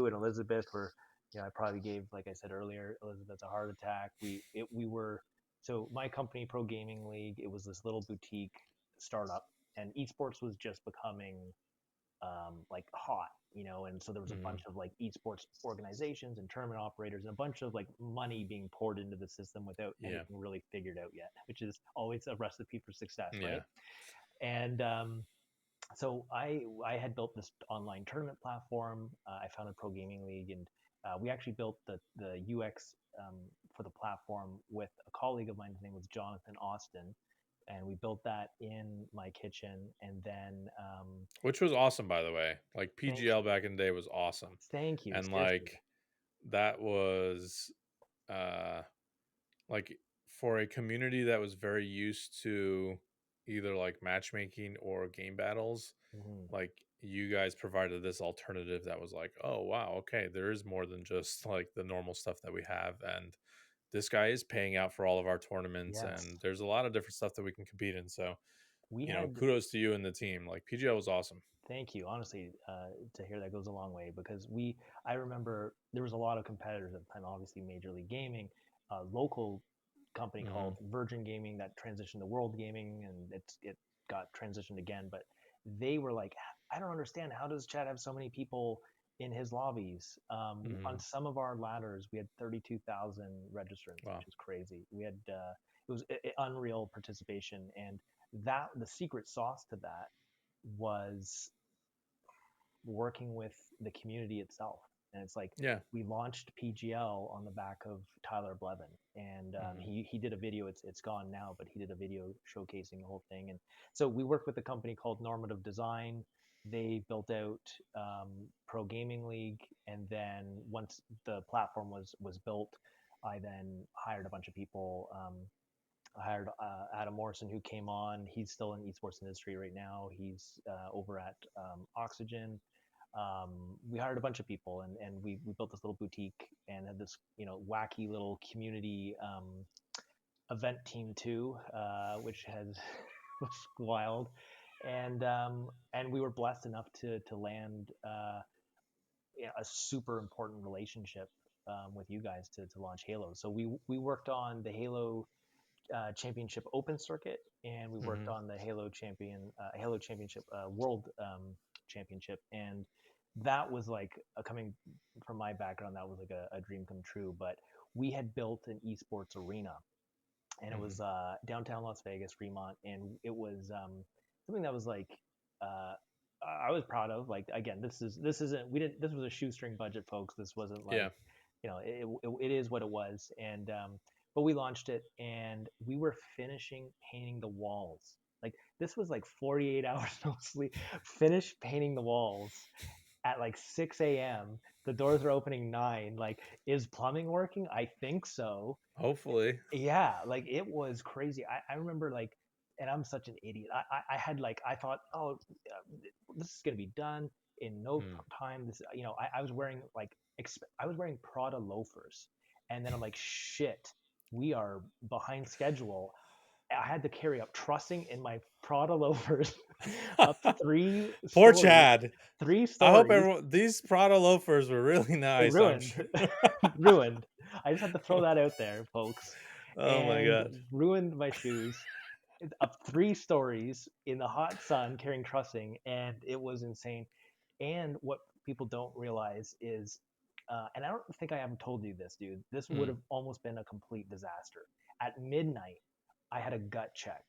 and Elizabeth were. I probably gave, like I said earlier, Elizabeth a heart attack. We were so my company, Pro Gaming League. It was this little boutique startup, and esports was just becoming like hot, and so there was a hmm, bunch of like esports organizations and tournament operators and a bunch of like money being poured into the system without yeah, anything really figured out yet, which is always a recipe for success, yeah. right? And so I had built this online tournament platform. I founded Pro Gaming League, and we actually built the UX for the platform with a colleague of mine. His name was Jonathan Austin, and we built that in my kitchen. And then Which was awesome, by the way. Like thank PGL you, back in the day was awesome, thank you, and seriously. like that was uh like for a community that was very used to either like matchmaking or game battles, Hmm. like you guys provided this alternative that was like, oh wow, okay, there is more than just like the normal stuff that we have, and this guy is paying out for all of our tournaments, Yes, and there's a lot of different stuff that we can compete in. So we had. kudos to you and the team. Like PGL was awesome. Thank you. Honestly, to hear that goes a long way because I remember there was a lot of competitors at the time, obviously Major League Gaming, a local company Mm-hmm. called Virgin Gaming that transitioned to World Gaming, and it got transitioned again. But they were like, I don't understand, how does Chad have so many people in his lobbies? Mm-hmm. On some of our ladders, we had 32,000 registrants, Wow. which is crazy. We had it was unreal participation, and that the secret sauce to that was working with the community itself. And it's like Yeah. we launched PGL on the back of Tyler Blevin, and Mm-hmm. he did a video. It's gone now, but he did a video showcasing the whole thing. And so we worked with a company called Normative Design. They built out Pro Gaming League, and then once the platform was built, I then hired a bunch of people. I hired Adam Morrison, who came on. He's still in esports industry right now. He's over at Oxygen. We hired a bunch of people, and we built this little boutique and had this wacky little community event team too, which has was wild, and we were blessed enough to land a super important relationship with you guys to launch Halo. So we worked on the Halo Championship Open Circuit, and we worked Mm-hmm. on the Halo Championship World Championship, and that was like coming from my background, that was like a dream come true. But we had built an esports arena, and it Mm-hmm. was downtown Las Vegas, Fremont, and it was something that was like uh, I was proud of. Like again, this isn't we didn't this was a shoestring budget, folks. This wasn't Yeah. like it is what it was, and but we launched it, and we were finishing painting the walls. Like this was like 48 hours mostly. Finished painting the walls at like 6 a.m. The doors are opening 9. Like, is plumbing working? I think so. Hopefully. Yeah, like it was crazy. I remember like, and I'm such an idiot. I had like, I thought, oh, this is gonna be done in no Mm. time. This, I was wearing like, I was wearing Prada loafers, and then I'm like, shit, we are behind schedule. I had to carry up trussing in my Prada loafers up three Poor stories, Chad. three I hope stories. everyone. These Prada loafers were really nice. I'm Ruined, sure. ruined. I just had to throw that out there, folks, Oh my and god. ruined my shoes up 3 stories in the hot sun carrying trussing, and it was insane. And what people don't realize is, and I don't think I haven't told you this, dude. This would Mm. have almost been a complete disaster. At midnight, I had a gut check,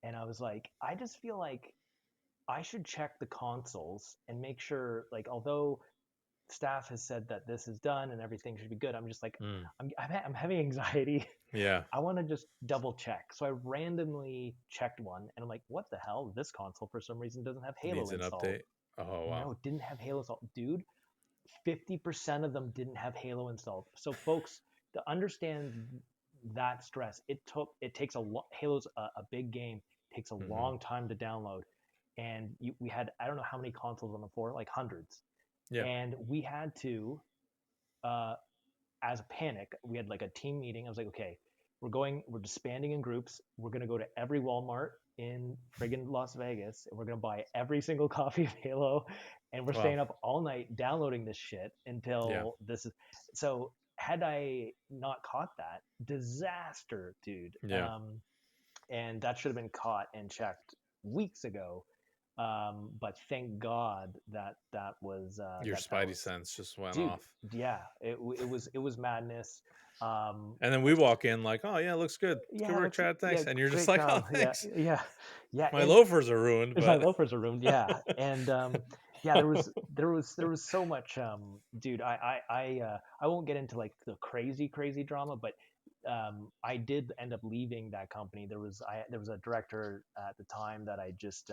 and I was like, I just feel like I should check the consoles and make sure, like, although staff has said that this is done and everything should be good, I'm just like, Mm. I'm having anxiety. Yeah. I want to just double check. So I randomly checked one, and I'm like, what the hell? This console for some reason doesn't have Halo Needs an installed. update. Oh wow. No, it didn't have Halo installed. Dude, 50% of them didn't have Halo installed. So folks, to understand that stress, it takes Halo's a big game, takes a Mm-hmm. long time to download. And we had, I don't know how many consoles on the floor, like hundreds. Yeah. And we had to uh, as a panic, we had like a team meeting. I was like, okay, we're disbanding in groups. We're gonna go to every Walmart in friggin' Las Vegas, and we're gonna buy every single copy of Halo, and we're Wow. staying up all night downloading this shit Yeah. until this is. So had I not caught that, disaster, dude. Yeah. And that should have been caught and checked weeks ago. But thank God that that was Your that that spidey was sense just went dude. off. Yeah, it was madness. And then we walk in like, oh yeah, looks good. Good Yeah, work, looks Chad. yeah, Thanks. And you're just great like, oh job. Yeah, thanks. yeah, yeah. My And loafers are ruined, my but loafers are ruined. Yeah, and yeah, there was so much. Dude, I won't get into like the crazy drama, but I did end up leaving that company. There was a director at the time that I just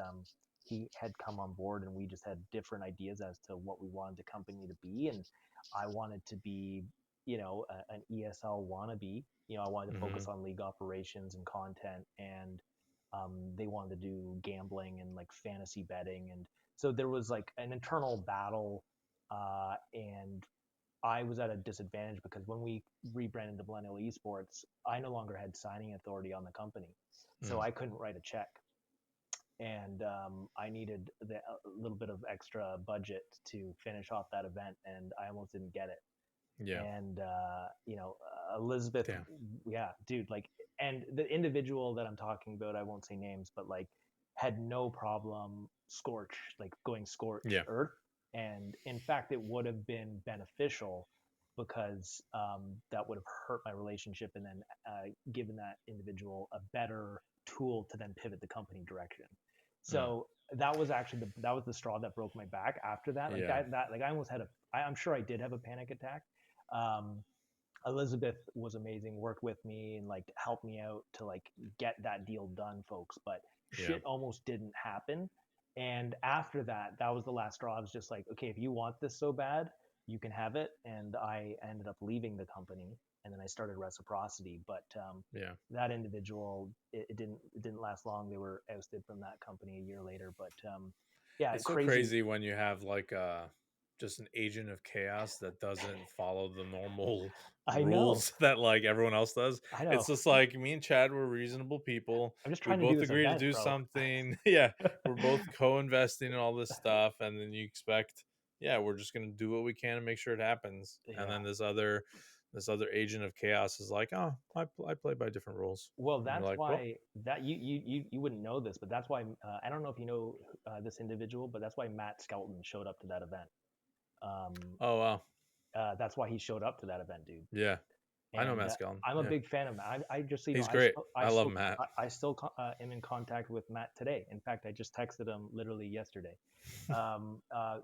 he had come on board, and we just had different ideas as to what we wanted the company to be, and I wanted to be an ESL wannabe. I wanted to mm-hmm. focus on league operations and content, and they wanted to do gambling and like fantasy betting, and so there was like an internal battle, and I was at a disadvantage because when we rebranded to Millennial Esports, I no longer had signing authority on the company, so Mm. I couldn't write a check, and I needed a little bit of extra budget to finish off that event, and I almost didn't get it. Yeah. And Elizabeth, Damn. yeah, dude, like, and the individual that I'm talking about, I won't say names, but like had no problem going scorched Yeah. earth. And in fact, it would have been beneficial because that would have hurt my relationship, and then given that individual a better tool to then pivot the company direction. Mm. So that was actually that was the straw that broke my back. After that, like Yeah. that like I almost had I'm sure I did have a panic attack. um, Elizabeth was amazing, worked with me and like helped me out to like get that deal done, folks. But Yeah. shit almost didn't happen. And after that, that was the last straw. I was just like, okay, if you want this so bad, you can have it. And I ended up leaving the company, and then I started Reciprocity. But Yeah. that individual, it didn't last long. They were ousted from that company a year later. But yeah, It's so crazy. crazy when you have like just an agent of chaos that doesn't follow the normal I know, rules that like everyone else does. I know. It's just like me and Chad were reasonable people. I'm just We trying to do both this agree to event, do bro. something. Yeah, we're both co-investing in all this stuff, and then you expect, yeah, we're just gonna do what we can to make sure it happens. And Yeah. then this other agent of chaos is like, oh, I play by different rules, Well, and you're that's like, well, why that you wouldn't know this, but that's why I don't know if you know this individual, but that's why Matt Skelton showed up to that event. oh wow, That's why he showed up to that event, dude. yeah, I know And Matt Skellin. I'm a Yeah, big fan of Matt. I just so you know, he's great. I I love still Matt. I still am in contact with Matt today. In fact, I just texted him literally yesterday.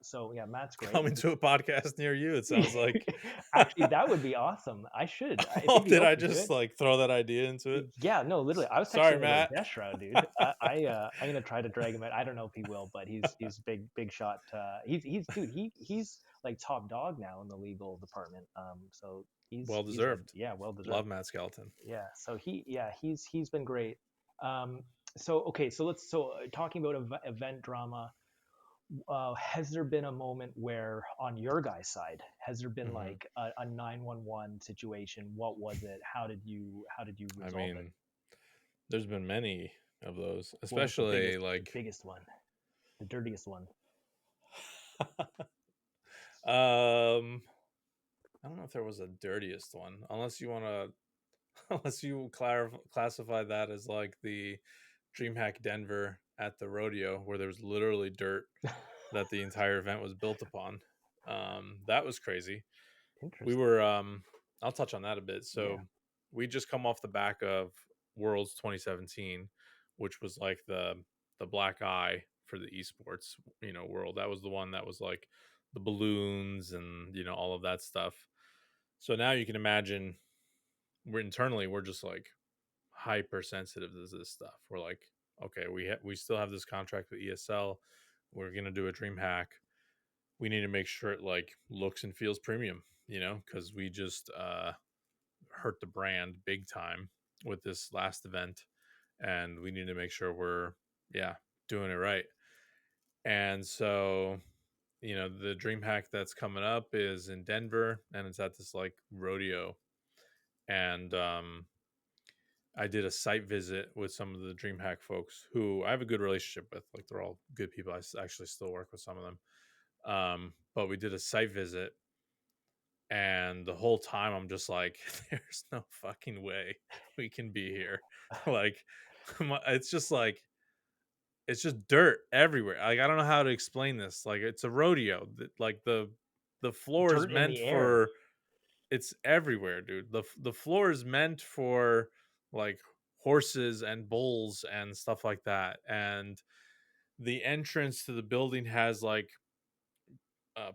So yeah, Matt's great. Coming to a podcast near you, it sounds like. Actually, that would be awesome. I should. I Oh, think he's did I open to just it. like throw that idea into it? Yeah, no, literally. I was Sorry, texting him about Matt. Death Shroud, dude. I'm gonna try to drag him out. I don't know if he will, but he's big shot. He's dude. He's like top dog now in the legal department. So Well he's a deserved. yeah, well Love deserved. Matt Skeleton. Yeah. So he's been great. Um, so okay, talking about event drama. Has there been a moment where on your guys' side has there been Hmm. like a 911 situation? What was it? How did you I resolve it? mean, there's been many of those, What was especially the like, biggest one, the dirtiest one? um, I don't know if there was a dirtiest one, unless you want to, unless you classify that as like the DreamHack Denver at the rodeo, where there was literally dirt that the entire event was built upon. That was crazy. We Interesting. were I'll touch on that a bit. Yeah. So we just come off the back of Worlds 2017, which was like the black eye for the esports, world. That was the one that was like the balloons and all of that stuff. So now you can imagine we're just like hypersensitive to this stuff. We're like, okay, we still have this contract with ESL. We're gonna do a dream hack. We need to make sure it like looks and feels premium, because we just hurt the brand big time with this last event, and we need to make sure we're, yeah, doing it right. And so, the dream hack that's coming up is in Denver, and it's at this like rodeo. And I did a site visit with some of the DreamHack folks who I have a good relationship with. Like they're all good people. Actually still work with some of them. But we did a site visit, and the whole time I'm just like, there's no fucking way we can be here. Like, it's just like, it's just dirt everywhere. Like, I don't know how to explain this. Like, it's a rodeo. Like the floor is Dirt in meant the air. for, it's everywhere, dude. The floor is meant for like horses and bulls and stuff like that. And the entrance to the building has like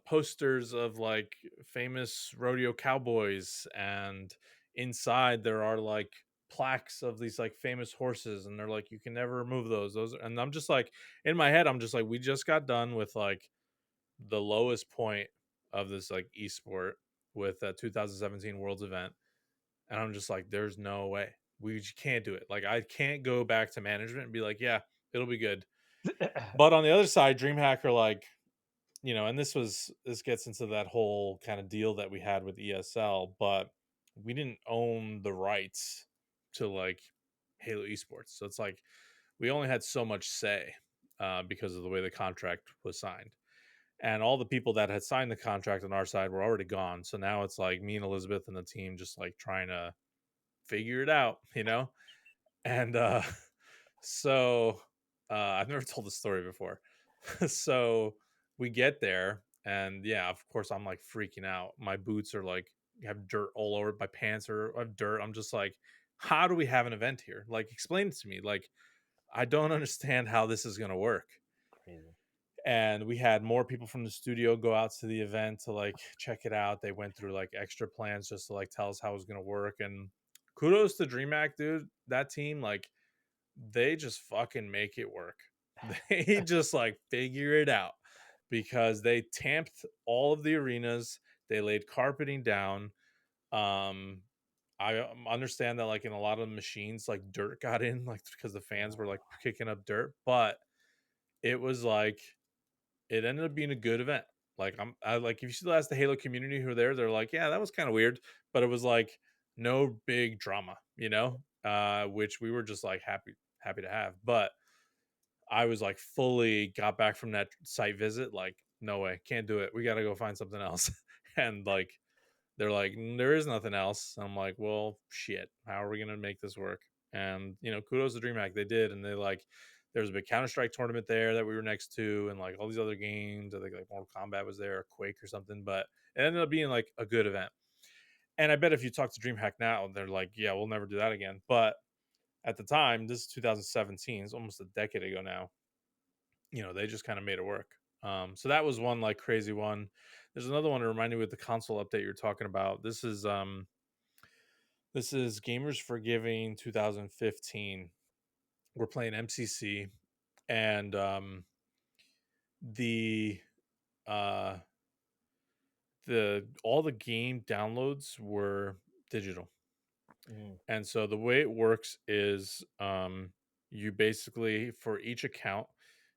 posters of like famous rodeo cowboys, and inside there are like plaques of these like famous horses, and they're like, you can never remove those. And I'm just like, in my head I'm just like, we just got done with like the lowest point of this like esport with a 2017 world's event, and I'm just like, there's no way we just can't do it. Like, I can't go back to management and be like, yeah, it'll be good. But on the other side, DreamHack are like, and this gets into that whole kind of deal that we had with ESL, but we didn't own the rights to like Halo Esports. So it's like we only had so much say because of the way the contract was signed. and all the people that had signed the contract on our side were already gone. So now it's like me and Elizabeth and the team just like trying to figure it out, you know? And so I've never told the story before. So we get there, and yeah, of course I'm like freaking out. My boots are like have dirt all over, my pants are have dirt. I'm just like, how do we have an event here? Like, explain it to me. Like, I don't understand how this is gonna work. Crazy. And we had more people from the studio go out to the event to like check it out. They went through like extra plans just to like tell us how it was gonna work. And kudos to DreamHack, dude. That team, like, they just fucking make it work. They just like figure it out because they tamped all of the arenas. They laid carpeting down. Um, I understand that like in a lot of the machines, like dirt got in, like because the fans were like kicking up dirt, but it was like it ended up being a good event. Like I like if you still ask the Halo community who are there, they're like, yeah, that was kind of weird, but it was like no big drama, you know, which we were just like happy to have. But I was like fully got back from that site visit, like, no way, can't do it. We got to go find something else. And like they're like, there is nothing else. I'm like, well, shit. How are we gonna make this work? And you know, kudos to DreamHack, they did, and they like. There was a big Counter Strike tournament there that we were next to, and like all these other games. I think like Mortal Kombat was there, or Quake or something. But it ended up being like a good event. And I bet if you talk to DreamHack now, they're like, yeah, we'll never do that again. But at the time, this is 2017, it's almost a decade ago now. You know, they just kind of made it work. So that was one like crazy one. There's another one to remind me with the console update you're talking about. This is Gamers for Giving 2015. We're playing MCC, and the uh the all the game downloads were digital. Mm, And so the way it works is you basically for each account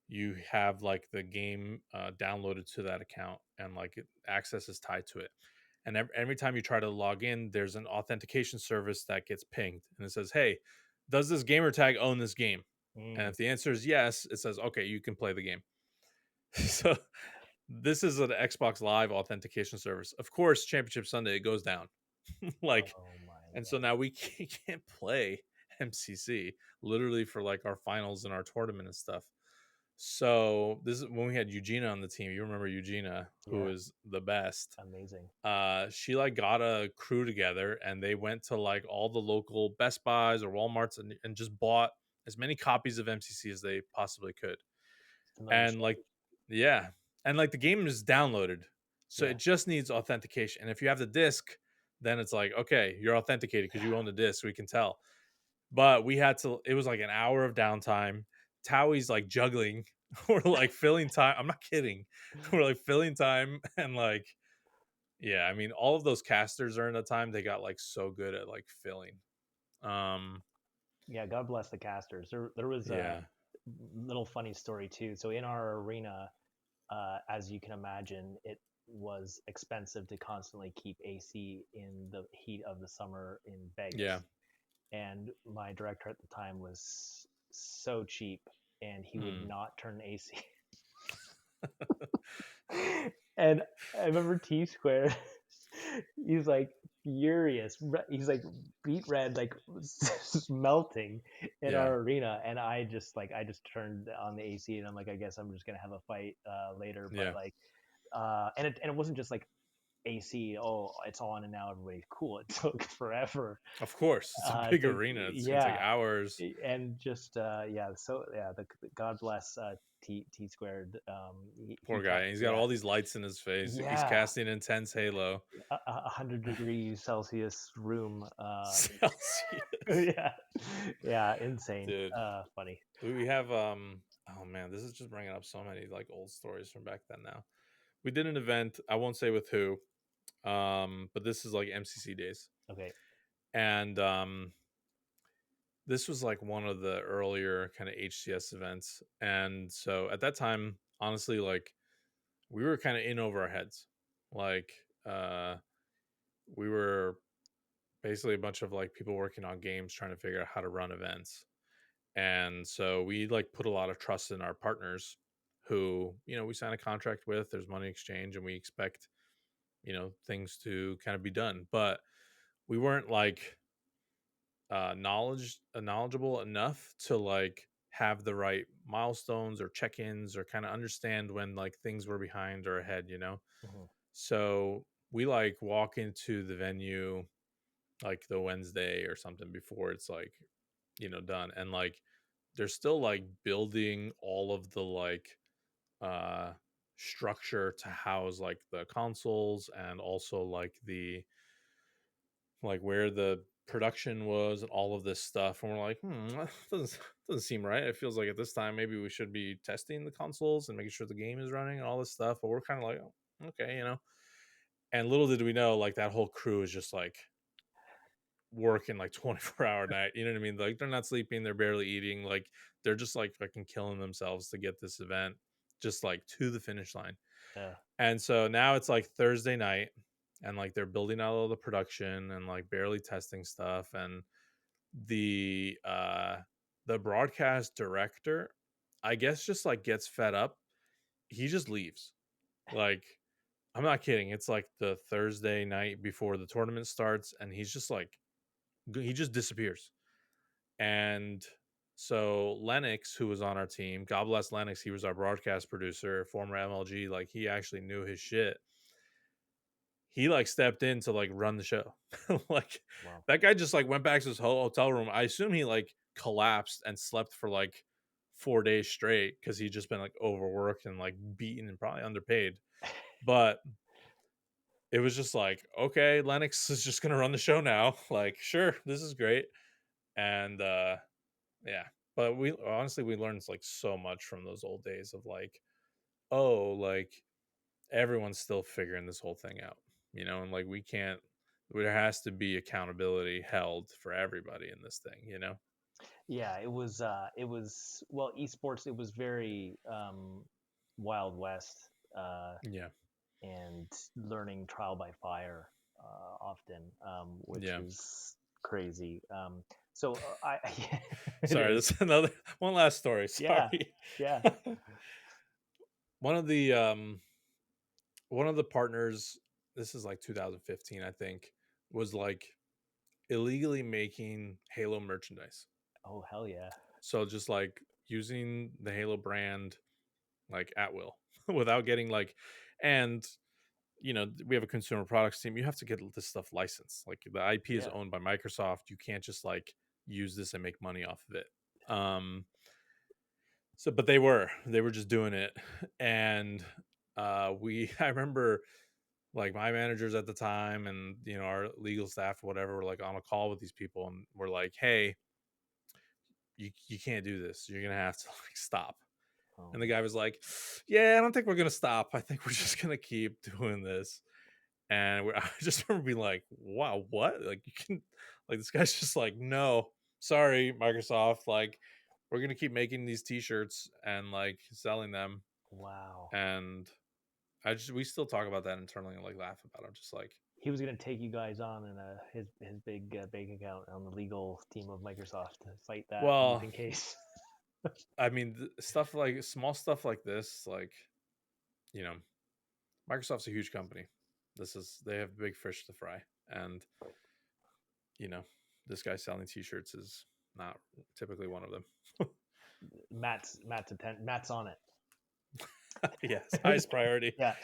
you have like the game downloaded to that account, and like access is tied to it. And every time you try to log in, there's an authentication service that gets pinged, and it says, hey, does this gamer tag own this game? And mm. if the answer is yes, it says, okay, you can play the game. So this is an Xbox Live authentication service. Of course, Championship Sunday, it goes down. Like, Oh my and so god. now we can't play MCC literally for like our finals and our tournament and stuff. So this is when we had Eugenia on the team. You remember Eugenia, who Yeah, is the best. amazing. She like got a crew together, and they went to like all the local Best Buys or Walmarts, and just bought as many copies of MCC as they possibly could. Familiar And like, shoulders. yeah, and like the game is downloaded, so Yeah. it just needs authentication. And if you have the disc, then it's like, okay, you're authenticated because you own the disc. We can tell. But we had to. It was like an hour of downtime. Towie's like juggling. We're like filling time. I'm not kidding. We're like filling time, and like, yeah, I mean, all of those casters during the time they got like so good at like filling. Um, Yeah, God bless the casters. There was a yeah, little funny story too. So in our arena, as you can imagine, it was expensive to constantly keep AC in the heat of the summer in yeah. Vegas. And my director at the time was so cheap, and he would Hmm. not turn AC. And I remember T Square. He's like furious. He's like beat red, like melting in Yeah, our arena. And I just turned on the AC, and I'm like, I guess I'm just gonna have a fight later. But yeah. like, and it wasn't just like AC. Oh, it's on and now everybody's cool. It took forever. Of course, it's a It big took arena. It's gonna take yeah, hours. and just yeah. So yeah, the God bless T squared. He Poor guy. kept And he's got yeah. all these lights in his face. He's Yeah, casting intense Halo. 100 degrees Celsius room. Celsius. Yeah, yeah, insane. Dude. Funny. We have oh man, this is just bringing up so many like old stories from back then now. We did an event, I won't say with who, but this is like MCC days. Okay. And this was like one of the earlier kind of HCS events. And so at that time, honestly, like we were kind of in over our heads. Like uh we were basically a bunch of like people working on games trying to figure out how to run events. And so we like put a lot of trust in our partners who, we sign a contract with. There's money exchange, and we expect, things to kind of be done. But we weren't like knowledgeable enough to like have the right milestones or check-ins or kind of understand when like things were behind or ahead. Mhm. So we like walk into the venue like the Wednesday or something before it's like, done. And like they're still like building all of the like uh structure to house like the consoles, and also like the like where the production was and all of this stuff. And we're like, that doesn't seem right. It feels like at this time maybe we should be testing the consoles and making sure the game is running and all this stuff. But we're kind of like, oh, okay. And little did we know, like that whole crew is just like working like 24-hour night. You know what I mean? Like they're not sleeping, they're barely eating. Like they're just like fucking killing themselves to get this event just like to the finish line. Yeah. And so now it's like Thursday night, and like they're building out all the production and like barely testing stuff. And the broadcast director, I guess, just like gets fed up. He just leaves. Like, I'm not kidding. It's like the Thursday night before the tournament starts, and he's just like he just disappears. And so Lennox, who was on our team, God bless Lennox, he was our broadcast producer, former MLG, like he actually knew his shit. He like stepped in to like run the show. Like Wow. that guy just like went back to his hotel room. I assume he like collapsed and slept for like 4 days straight because he'd just been like overworked and like beaten and probably underpaid. But it was just like, okay, Lennox is just gonna run the show now. Like, sure, this is great. And yeah. But we honestly we learned like so much from those old days of like, oh, like everyone's still figuring this whole thing out, and like we can't, there has to be accountability held for everybody in this thing. Yeah, it was well, esports, it was very Wild West, Yeah. and learning trial by fire, often, which Yeah. is crazy. So I it Sorry, is. this is another one last story. Yeah, Sorry. yeah. one of the um one of the partners, this is like 2015, I think, was like illegally making Halo merchandise. Oh, hell yeah. So just like using the Halo brand like at will without getting like, and we have a consumer products team. You have to get this stuff licensed. Like the IP is Yeah. owned by Microsoft. You can't just like use this and make money off of it. So but they were just doing it. And we I remember like my managers at the time, and our legal staff or whatever, were like on a call with these people, and we're like, hey, you can't do this. You're gonna have to like stop. Oh And the no. guy was like, yeah, I don't think we're gonna stop. I think we're just gonna keep doing this. And I just remember being like, wow, what? Like, you can, like, this guy's just like, no, sorry, Microsoft. Like, we're going to keep making these t shirts and like selling them. Wow. And we still talk about that internally and like laugh about it. I'm just like, He was gonna take you guys on in his big bank account on the legal team of Microsoft to fight that just well, in case. I mean, stuff like small stuff like this, like, you know, Microsoft's a huge company. They have big fish to fry. And, you know, this guy selling t shirts is not typically one of them. Matt's on Yes, it. highest priority. Yeah.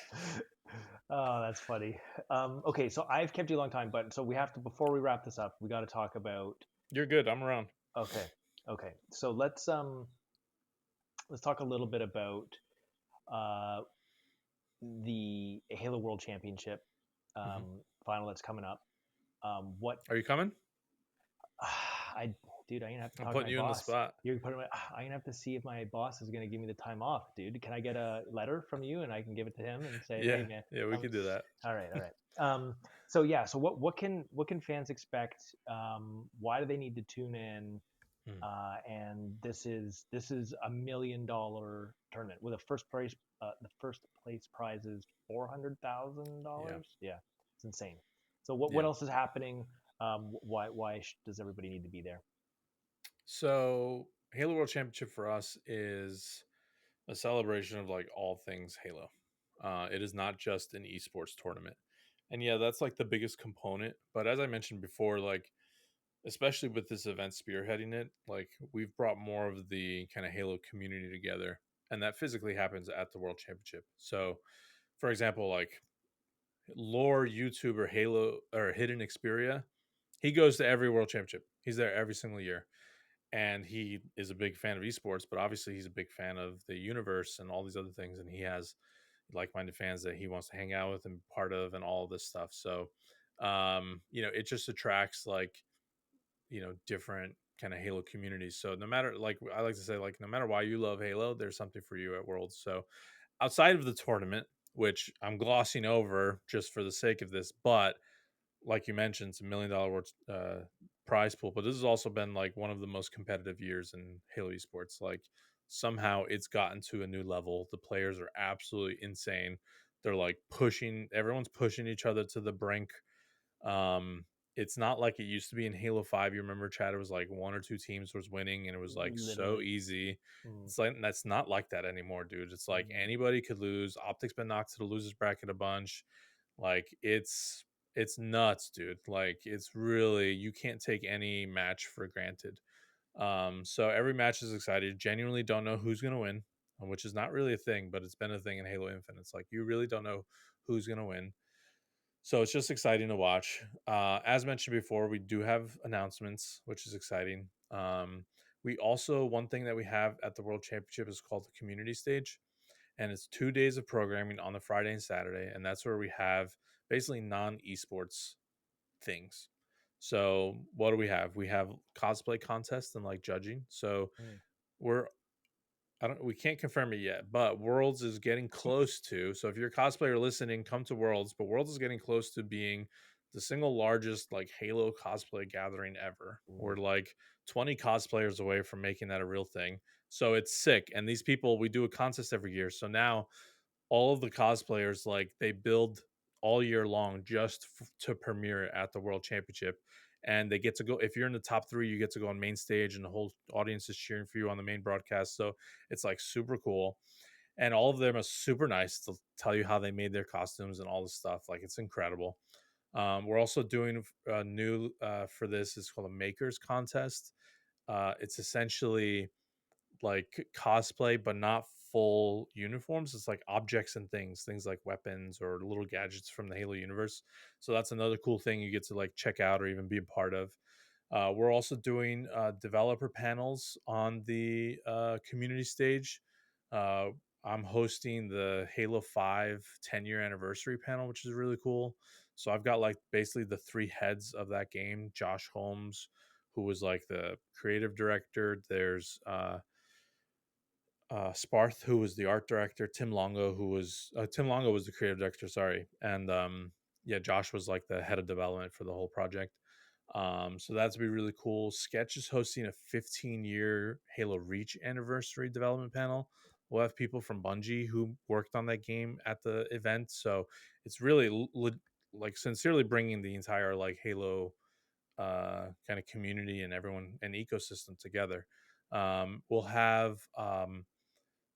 Oh, that's funny. Okay, so I've kept you a long time, but so we have to, before we wrap this up, we got to talk about. You're good. I'm around. Okay, okay. So let's talk a little bit about uh, the Halo World Championship, Mhm. final that's coming up. What Are you coming? I, dude, I'm gonna have to I'm talk to putting my you in the boss. spot. You're putting my, I'm gonna have to see if my boss is gonna give me the time off, dude. Can I get a letter from you and I can give it to him and say, hey Yeah, man, yeah, we could do that. all right, all right. So yeah, so what can fans expect? Why do they need to tune in? Hmm. And this is $1 million tournament with a first prize. The first place prize is Yeah, $400,000. Yeah, it's insane. So what yeah. else is happening? Why does everybody need to be there? So Halo World Championship for us is a celebration of like all things Halo. It is not just an esports tournament. And yeah, that's like the biggest component. But as I mentioned before, like especially with this event spearheading it, like we've brought more of the kind of Halo community together. And that physically happens at the World Championship. So, for example, like lore YouTuber Halo or Hidden Xperia, he goes to every World Championship. He's there every single year, and he is a big fan of esports. But obviously, he's a big fan of the universe and all these other things. And he has like-minded fans that he wants to hang out with and be part of, and all of this stuff. So, it just attracts like different kind of Halo communities. So no matter like I like to say like no matter why you love Halo, there's something for you at Worlds. So outside of the tournament, which I'm glossing over just for the sake of this, but like you mentioned, it's $1 million prize pool. But this has also been like one of the most competitive years in Halo esports. Like somehow it's gotten to a new level. The players are absolutely insane. They're like everyone's pushing each other to the brink. um, it's not like it used to be in Halo 5. You remember, Chad, it was like one or two teams was winning and it was like so Literally. easy. Mm, It's like that's not like that anymore, dude. It's like mm, anybody could lose. Optic's been knocked to the losers bracket a bunch. Like it's nuts, dude. Like it's really you can't take any match for granted. So every match is excited. Genuinely don't know who's gonna win, which is not really a thing, but it's been a thing in Halo Infinite. It's like you really don't know who's gonna win. So it's just exciting to watch. As mentioned before, we do have announcements, which is exciting. We also, one thing that we have at the World Championship is called the community stage, and it's 2 days of programming on the Friday and Saturday. And that's where we have basically non esports things. So what do we have? We have cosplay contests and like judging. So mm. we're I don't. We can't confirm it yet, but Worlds is getting close to. So if you're a cosplayer listening, come to Worlds. But Worlds is getting close to being the single largest like Halo cosplay gathering ever. Ooh. We're like 20 cosplayers away from making that a real thing. So it's sick. And these people, we do a contest every year. So now all of the cosplayers like they build all year long just to premiere it at the World Championship. And they get to go, if you're in the top three, you get to go on main stage and the whole audience is cheering for you on the main broadcast. So it's like super cool. And all of them are super nice to tell you how they made their costumes and all this stuff. Like it's incredible. We're also doing a new for this is called a makers contest. It's essentially like cosplay, but not full uniforms. It's like objects and things like weapons or little gadgets from the Halo universe. So that's another cool thing you get to like check out or even be a part of. We're also doing developer panels on the community stage. Uh, I'm hosting the Halo 5 10-year anniversary panel, which is really cool. So I've got like basically the three heads of that game: Josh Holmes, who was like the creative director. There's Sparth, who was the art director, Tim Longo was the creative director, sorry, and yeah, Josh was like the head of development for the whole project. So that's be really cool. Sketch is hosting a 15-year Halo Reach anniversary development panel. We'll have people from Bungie who worked on that game at the event, so it's really like sincerely bringing the entire like Halo kind of community and everyone and ecosystem together. We'll have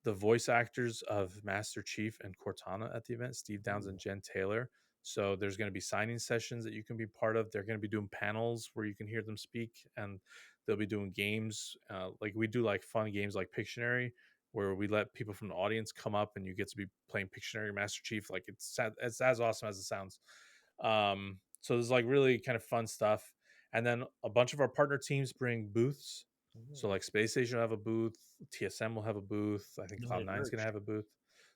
the voice actors of Master Chief and Cortana at the event, Steve Downs and Ooh. Jen Taylor. So there's going to be signing sessions that you can be part of. They're going to be doing panels where you can hear them speak, and they'll be doing games. Like we do like fun games like Pictionary, where we let people from the audience come up and you get to be playing Pictionary Master Chief. Like it's as awesome as it sounds. So there's like really kind of fun stuff. And then a bunch of our partner teams bring booths. So Mm. like Space Station will have a booth, TSM will have a booth. I think You'll Cloud have Nine's gonna merch. have a booth.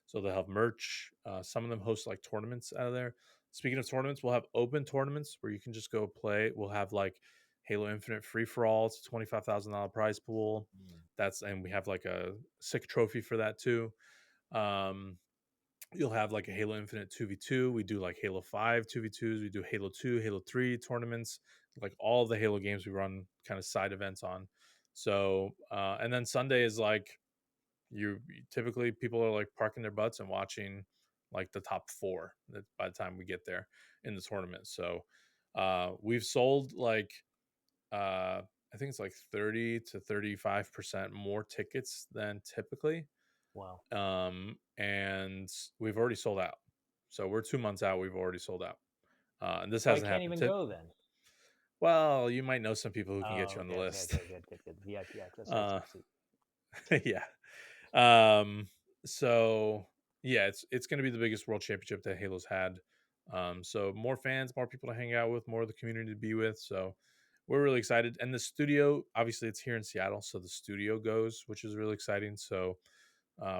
So they'll have merch. Some of them host like tournaments out of there. Speaking of tournaments, we'll have open tournaments where you can just go play. We'll have like Halo Infinite free for all. It's a $25,000 prize pool. Mm. And we have like a sick trophy for that too. Um, you'll have like a Halo Infinite 2v2. We do like Halo 5 2v2s. We do Halo 2, Halo 3 tournaments. Like all of the Halo games we run kind of side events on. So, and then Sunday is like typically people are like parking their butts and watching like the top four by the time we get there in the tournament. So, we've sold like, I think it's like 30 to 35% more tickets than typically. Wow. And we've already sold out. So we're 2 months out. We've already sold out, and this So I hasn't can't happened even to. go then. Well, you might know some people who can get Oh, you on the okay, okay, list. okay, good, good, good. VIP access. Sweet, uh, sweet, sweet. yeah. Um, so yeah, it's going to be the biggest world championship that Halo's had. So more fans, more people to hang out with, more of the community to be with. So we're really excited. And the studio, obviously, it's here in Seattle, so the studio goes, which is really exciting. So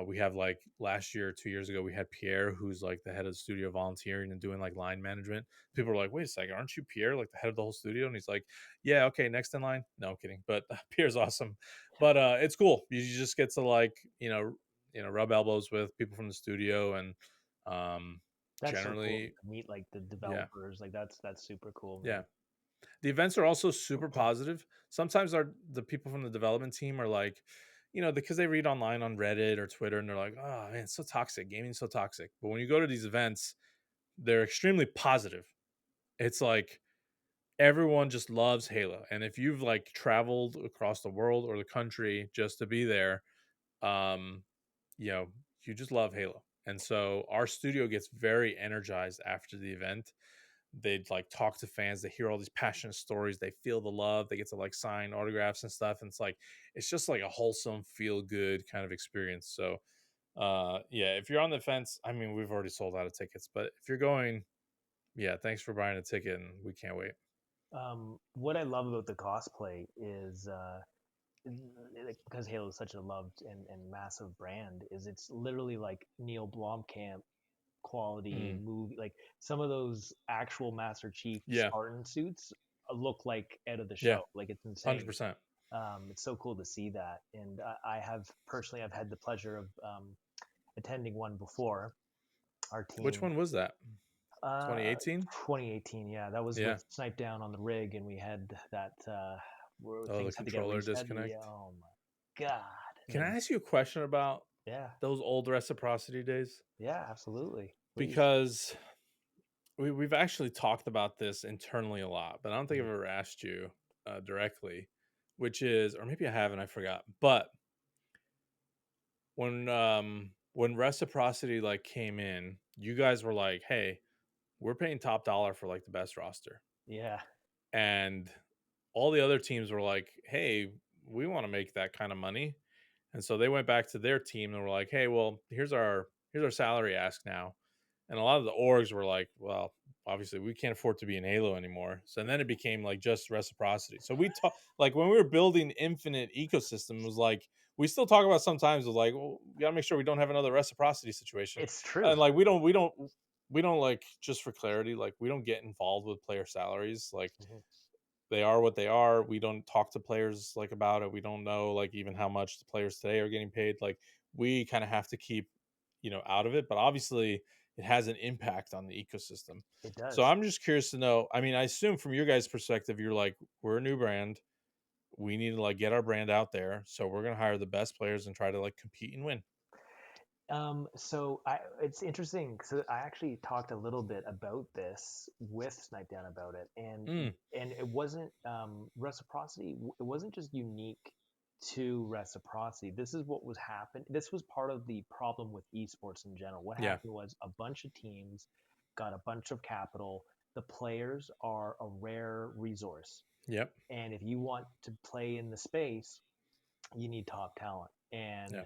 we have like last year, 2 years ago, we had Pierre, who's like the head of the studio, volunteering and doing like line management. People are like, "Wait a second, aren't you Pierre, like the head of the whole studio?" And he's like, "Yeah, okay, next in line." No, I'm kidding, but Pierre's awesome. But it's cool. You just get to like rub elbows with people from the studio, and um, That's so cool generally, to meet like the yeah, developers. Like that's super cool, yeah. man. The events are also super positive. Sometimes the people from the development team are like, because they read online on Reddit or Twitter, and they're like, "Oh man, it's so toxic. Gaming's so toxic." But when you go to these events, they're extremely positive. It's like everyone just loves Halo, and if you've like traveled across the world or the country just to be there, um, you know, you just love Halo. And so our studio gets very energized after the event. They'd like talk to fans, they hear all these passionate stories, they feel the love, they get to like sign autographs and stuff. And it's just like a wholesome, feel good kind of experience. So yeah, if you're on the fence, I mean, we've already sold out of tickets, but if you're going, yeah, thanks for buying a ticket and we can't wait. What I love about the cosplay is because Halo is such a loved and massive brand, is it's literally like Neil Blomkamp quality Mm, movie. Like some of those actual Master Chief yeah, Spartan suits look like out of the yeah, show. Like it's insane. 100%. It's so cool to see that. And I have personally, I've had the pleasure of attending one before. Our Which team, one was that? uh, 2018? 2018, yeah, that was Yeah. with Snipe Down on the rig, and we had that where Oh, the things had to get controller reset. Yeah, disconnect. oh my god. And Can then I ask you a question about yeah, those old reciprocity days? yeah, absolutely. Please. Because we've actually talked about this internally a lot, but I don't think I've Mhm. ever asked you directly, which is, or maybe I haven't, I forgot. But when reciprocity like came in, you guys were like, "Hey, we're paying top dollar for like the best roster," Yeah, and all the other teams were like, "Hey, we want to make that kind of money," and so they went back to their team and were like, "Hey, well, here's our salary ask now." And a lot of the orgs were like, well, obviously we can't afford to be in Halo anymore. So then it became like just reciprocity. So we talk like when we were building Infinite ecosystem, it was like we still talk about sometimes was like, well, we gotta make sure we don't have another reciprocity situation. it's true. And like we don't like, just for clarity, like we don't get involved with player salaries. Like Mhm. they are what they are. We don't talk to players like about it. We don't know like even how much the players today are getting paid. Like we kind of have to keep, out of it. But obviously it has an impact on the ecosystem. It So does. I'm just curious to know. I mean, I assume from your guys' perspective, you're like, we're a new brand. We need to like get our brand out there. So we're gonna hire the best players and try to like compete and win. It's interesting. So I actually talked a little bit about this with Snipe Down about it, Mm, and it wasn't reciprocity. It wasn't just unique to reciprocity. This is what was happening. This was part of the problem with esports in general. What yeah. happened was a bunch of teams got a bunch of capital. The players are a rare resource, Yep. and if you want to play in the space, you need top talent. Yeah.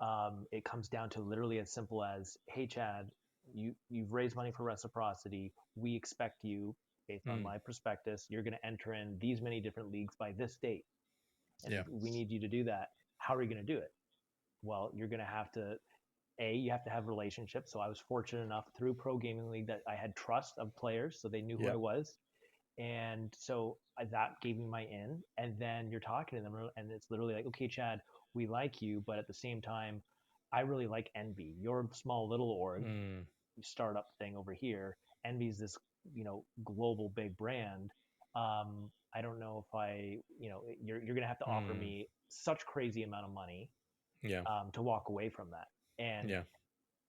And it comes down to literally as simple as, "Hey, Chad, you've raised money for reciprocity. We expect you, based on Mm, my prospectus, you're going to enter in these many different leagues by this date, yeah. and we need you to do that. How are you going to do it? Well, you're going to have to you have to have relationships. So I was fortunate enough through Pro Gaming League that I had trust of players, so they knew who I Yep. was, and so that gave me my in. And then you're talking to them, and it's literally like, okay, Chad, we like you, but at the same time, I really like Envy. You're a small little org, Mm, startup thing over here. Envy's this, global big brand. I don't know if you're gonna have to offer mm, me such crazy amount of money yeah. to walk away from that. And Yeah.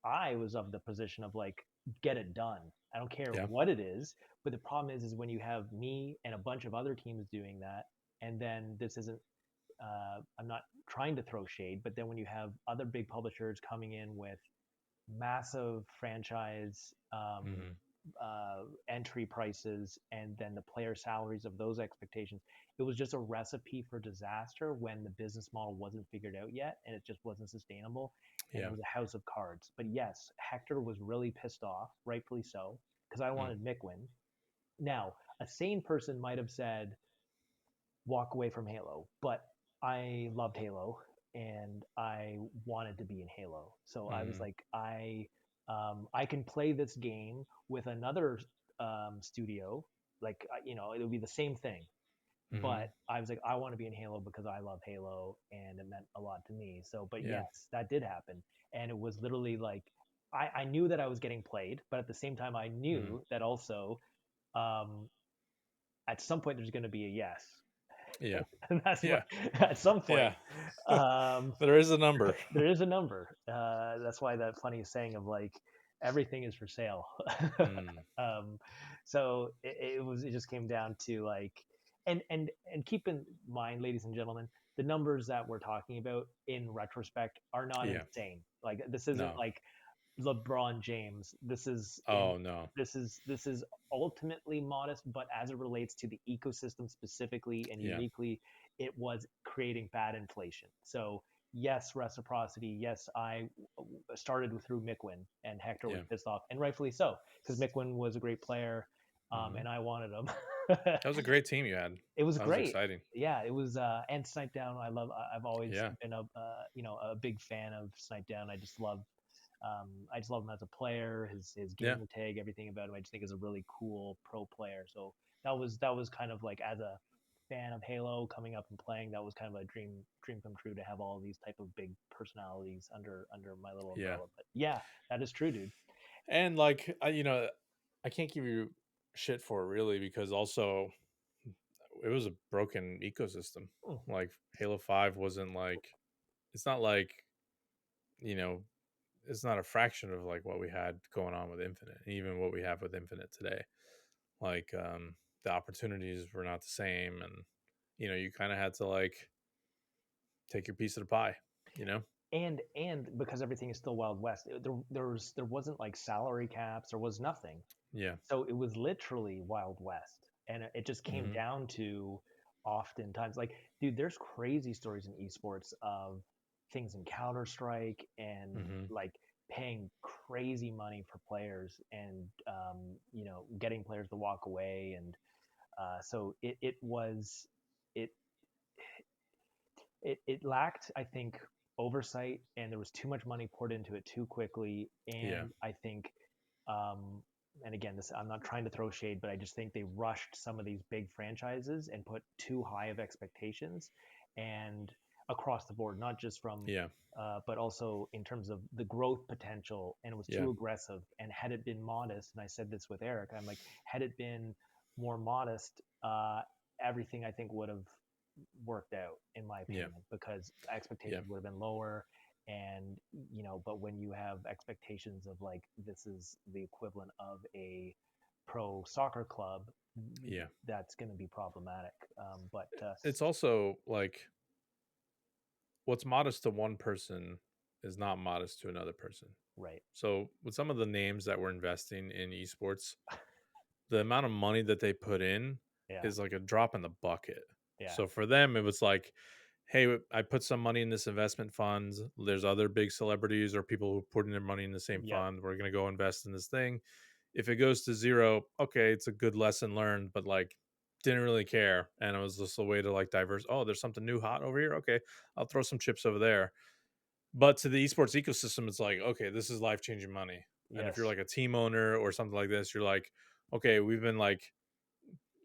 I was of the position of like, get it done. I don't care Yeah. what it is. But the problem is when you have me and a bunch of other teams doing that, and then this isn't. I'm not trying to throw shade, but then when you have other big publishers coming in with massive franchise Hmm. entry prices and then the player salaries of those expectations, it was just a recipe for disaster when the business model wasn't figured out yet and it just wasn't sustainable. And it Yeah. was a house of cards. But yes, Hector was really pissed off, rightfully so, because I Mm. wanted Mickwin. Now, a sane person might have said, walk away from Halo, but I loved Halo and I wanted to be in Halo. So I was Hmm. like, I can play this game with another studio, like it would be the same thing. But Hmm. I was like, I want to be in Halo because I love Halo and it meant a lot to me. So, but Yeah. yes, that did happen, and it was literally like I knew that I was getting played, but at the same time, I Hmm. knew that also um, at some point there's going to be a yes. Yeah. And that's Yeah. what at some point Yeah. um, There is a number. there is a number. That's why that funny saying of like everything is for sale. Mm. um, so it just came down to like and keep in mind, ladies and gentlemen, the numbers that we're talking about in retrospect are not Yeah. insane. Like this isn't No. like LeBron James. Oh no. This is ultimately modest, but as it relates to the ecosystem specifically and Yeah. uniquely, it was creating bad inflation. So yes, reciprocity. Yes, I started through Mickwin, and Hector was Yeah. pissed off, and rightfully so, because Mickwin was a great player, Hmm. and I wanted him. That was a great team you had. It was That was great. exciting. Yeah, it was. And Snipe Down, I've always Yeah. been a big fan of Snipe Down. I just love him as a player, his Yeah. gamer tag, everything about him. I just think is a really cool pro player. So that was kind of like as a fan of Halo coming up and playing, that was kind of a dream come true to have all these type of big personalities under my little Yeah. umbrella. But yeah, that is true, dude. And like I can't give you shit for it really because also it was a broken ecosystem. Mm, Like Halo 5 wasn't like it's not like, you know, it's not a fraction of like what we had going on with Infinite, even what we have with Infinite today. Like the opportunities were not the same and you kind of had to like take your piece of the pie, you know? and because everything is still Wild West, there wasn't like salary caps, there was nothing. Yeah. So it was literally Wild West. And it just came Mhm. down to oftentimes, like, dude, there's crazy stories in esports of things in Counter Strike and Mhm. like paying crazy money for players and, getting players to walk away. And so it was, it, it lacked, I think, oversight, and there was too much money poured into it too quickly. Yeah. And I think, um, and again, this I'm not trying to throw shade, but I just think they rushed some of these big franchises and put too high of expectations, and across the board, not just from, Yeah. but also in terms of the growth potential, and it was Yeah. too aggressive. And had it been modest, and I said this with Eric, I'm like, had it been more modest, everything I think would have worked out in my Yeah. opinion, because Yeah. expectations would have been lower. And but when you have expectations of like this is the equivalent of a pro soccer club, Yeah. that's going to be problematic. But It's also like what's modest to one person is not modest to another person. right. So with some of the names that we're investing in esports, the amount of money that they put in Yeah, is like a drop in the bucket. yeah, So for them, it was like, hey, I put some money in this investment fund. There's other big celebrities or people who put in their money in the same yep, fund. We're going to go invest in this thing. If it goes to zero, okay, it's a good lesson learned, but like didn't really care. And it was just a way to like diverse. Oh, there's something new hot over here. Okay, I'll throw some chips over there. But to the esports ecosystem, it's like, okay, this is life changing money. And if you're yes, like a team owner or something like this, you're like, okay, we've been like,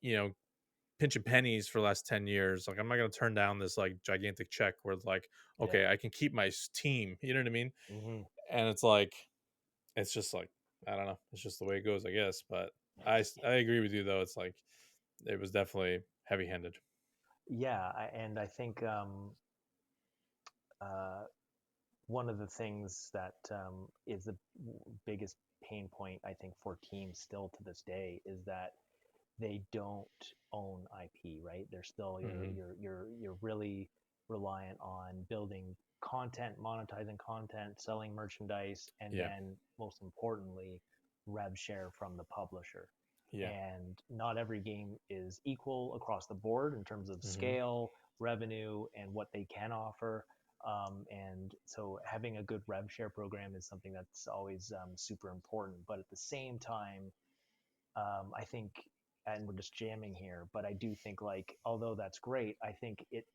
you know, pinching pennies for the last 10 years. Like, I'm not going to turn down this like gigantic check where it's like, yeah, okay, I can keep my team. You know what I mean? hmm And it's like, it's just like, I don't know. It's just the way it goes, I guess. But I agree with you, though. It's like, it was definitely heavy handed. yeah. And I think uh, one of the things that is the biggest pain point I think for teams still to this day is that they don't own IP, right? They're still Hmm. you're really. reliant on building content, monetizing content, selling merchandise, and Yeah. then most importantly, rev share from the publisher. Yeah. And not every game is equal across the board in terms of Hmm. scale, revenue, and what they can offer. And so having a good rev share program is something that's always super important. But at the same time, I think, and we're just jamming here, but I do think like, although that's great, I think it,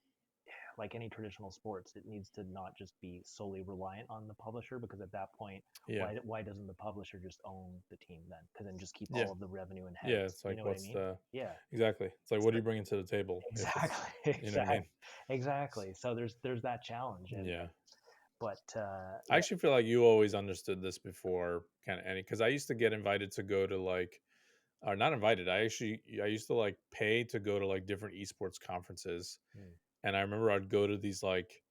like any traditional sports, it needs to not just be solely reliant on the publisher, because at that point, Yeah. why doesn't the publisher just own the team then? Because then just keep Yeah. all of the revenue in Yeah. heads. It's You like, know what I what's mean? the Yeah. exactly? It's like, what So are you bringing to the table if it's, exactly, you know what I exactly, mean? exactly. So there's that challenge, and Yeah. but I yeah. actually feel like you always understood this before kind of any, because I used to get invited to go to like, or not invited. I used to like pay to go to like different esports conferences, Mm, and I remember I'd go to these like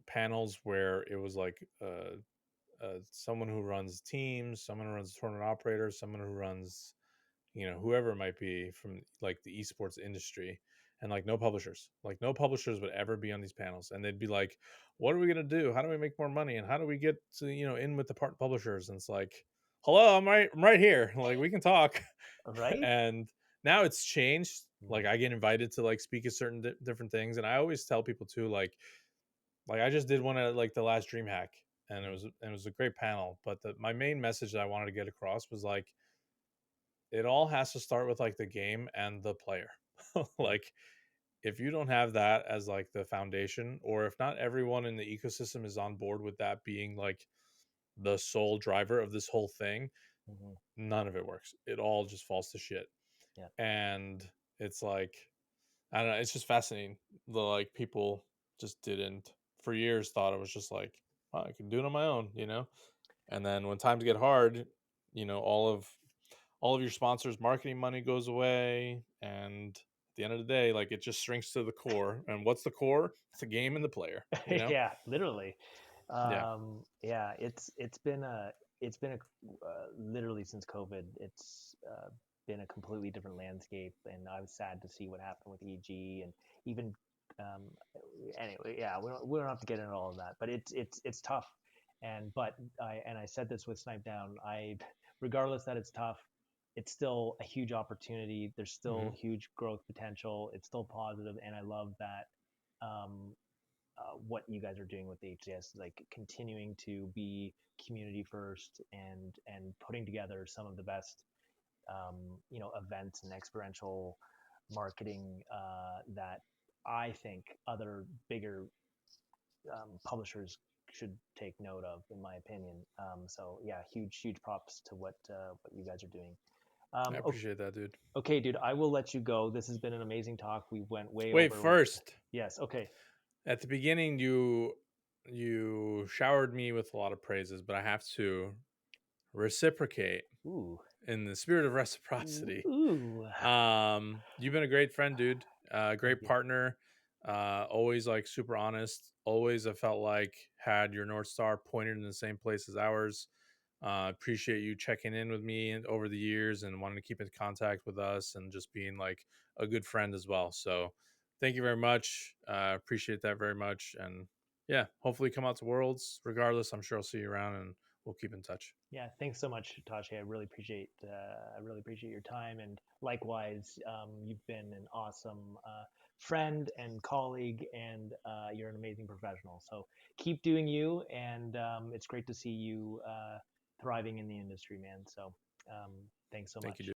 panels where it was like someone who runs teams, someone who runs tournament operators, someone who runs, whoever it might be from like the esports industry, and like no publishers would ever be on these panels, and they'd be like, what are we going to do, how do we make more money, and how do we get to, in with the publishers, and it's like, hello, I'm right here, like we can talk. right. And now it's changed, like Mm, I get invited to like speak at certain different things, and I always tell people too, like I just did one at like the last DreamHack, and mm, it was a great panel. But my main message that I wanted to get across was like, it all has to start with like the game and the player. yeah. Like if you don't have that as like the foundation, or if not everyone in the ecosystem is on board with that being like the sole driver of this whole thing, Hmm. none of it works. It all just falls to shit. Yeah. And it's like, I don't know, it's just fascinating. The like people just didn't for years thought it was just like, oh, I can do it on my own. And then when times get hard, all of your sponsors' marketing money goes away, and at the end of the day, like it just shrinks to the core. And what's the core? It's the game and the player. Yeah, literally. Yeah. Yeah, it's been a literally since COVID, it's been a completely different landscape, and I was sad to see what happened with EG, and even um, anyway, yeah, we don't have to get into all of that, but it's tough, and but I said this with Snipe Down, regardless that it's tough, it's still a huge opportunity. There's Hmm. still huge growth potential. It's still positive, and I love that. Um, what you guys are doing with the HCS, like continuing to be community first, and putting together some of the best events and experiential marketing that I think other bigger publishers should take note of, in my opinion. So yeah, huge props to what you guys are doing. I Okay, appreciate that, dude. okay, dude, I will let you go. This has been an amazing talk. We went way Wait, over. first, Yes. Okay. at the beginning, you showered me with a lot of praises, but I have to reciprocate Ooh. in the spirit of reciprocity. Ooh. You've been a great friend, dude. Thank Great you. partner. Always like super honest. Always I felt like had your North Star pointed in the same place as ours. Appreciate you checking in with me and over the years and wanting to keep in contact with us and just being like a good friend as well. So thank you very much. Appreciate that very much. And yeah, hopefully come out to Worlds. Regardless, I'm sure I'll see you around and we'll keep in touch. Yeah, thanks so much, Tashi. I really appreciate your time, and likewise, you've been an awesome friend and colleague, and you're an amazing professional. So keep doing you, and it's great to see you thriving in the industry, man. So thanks so Thank you, much. dude.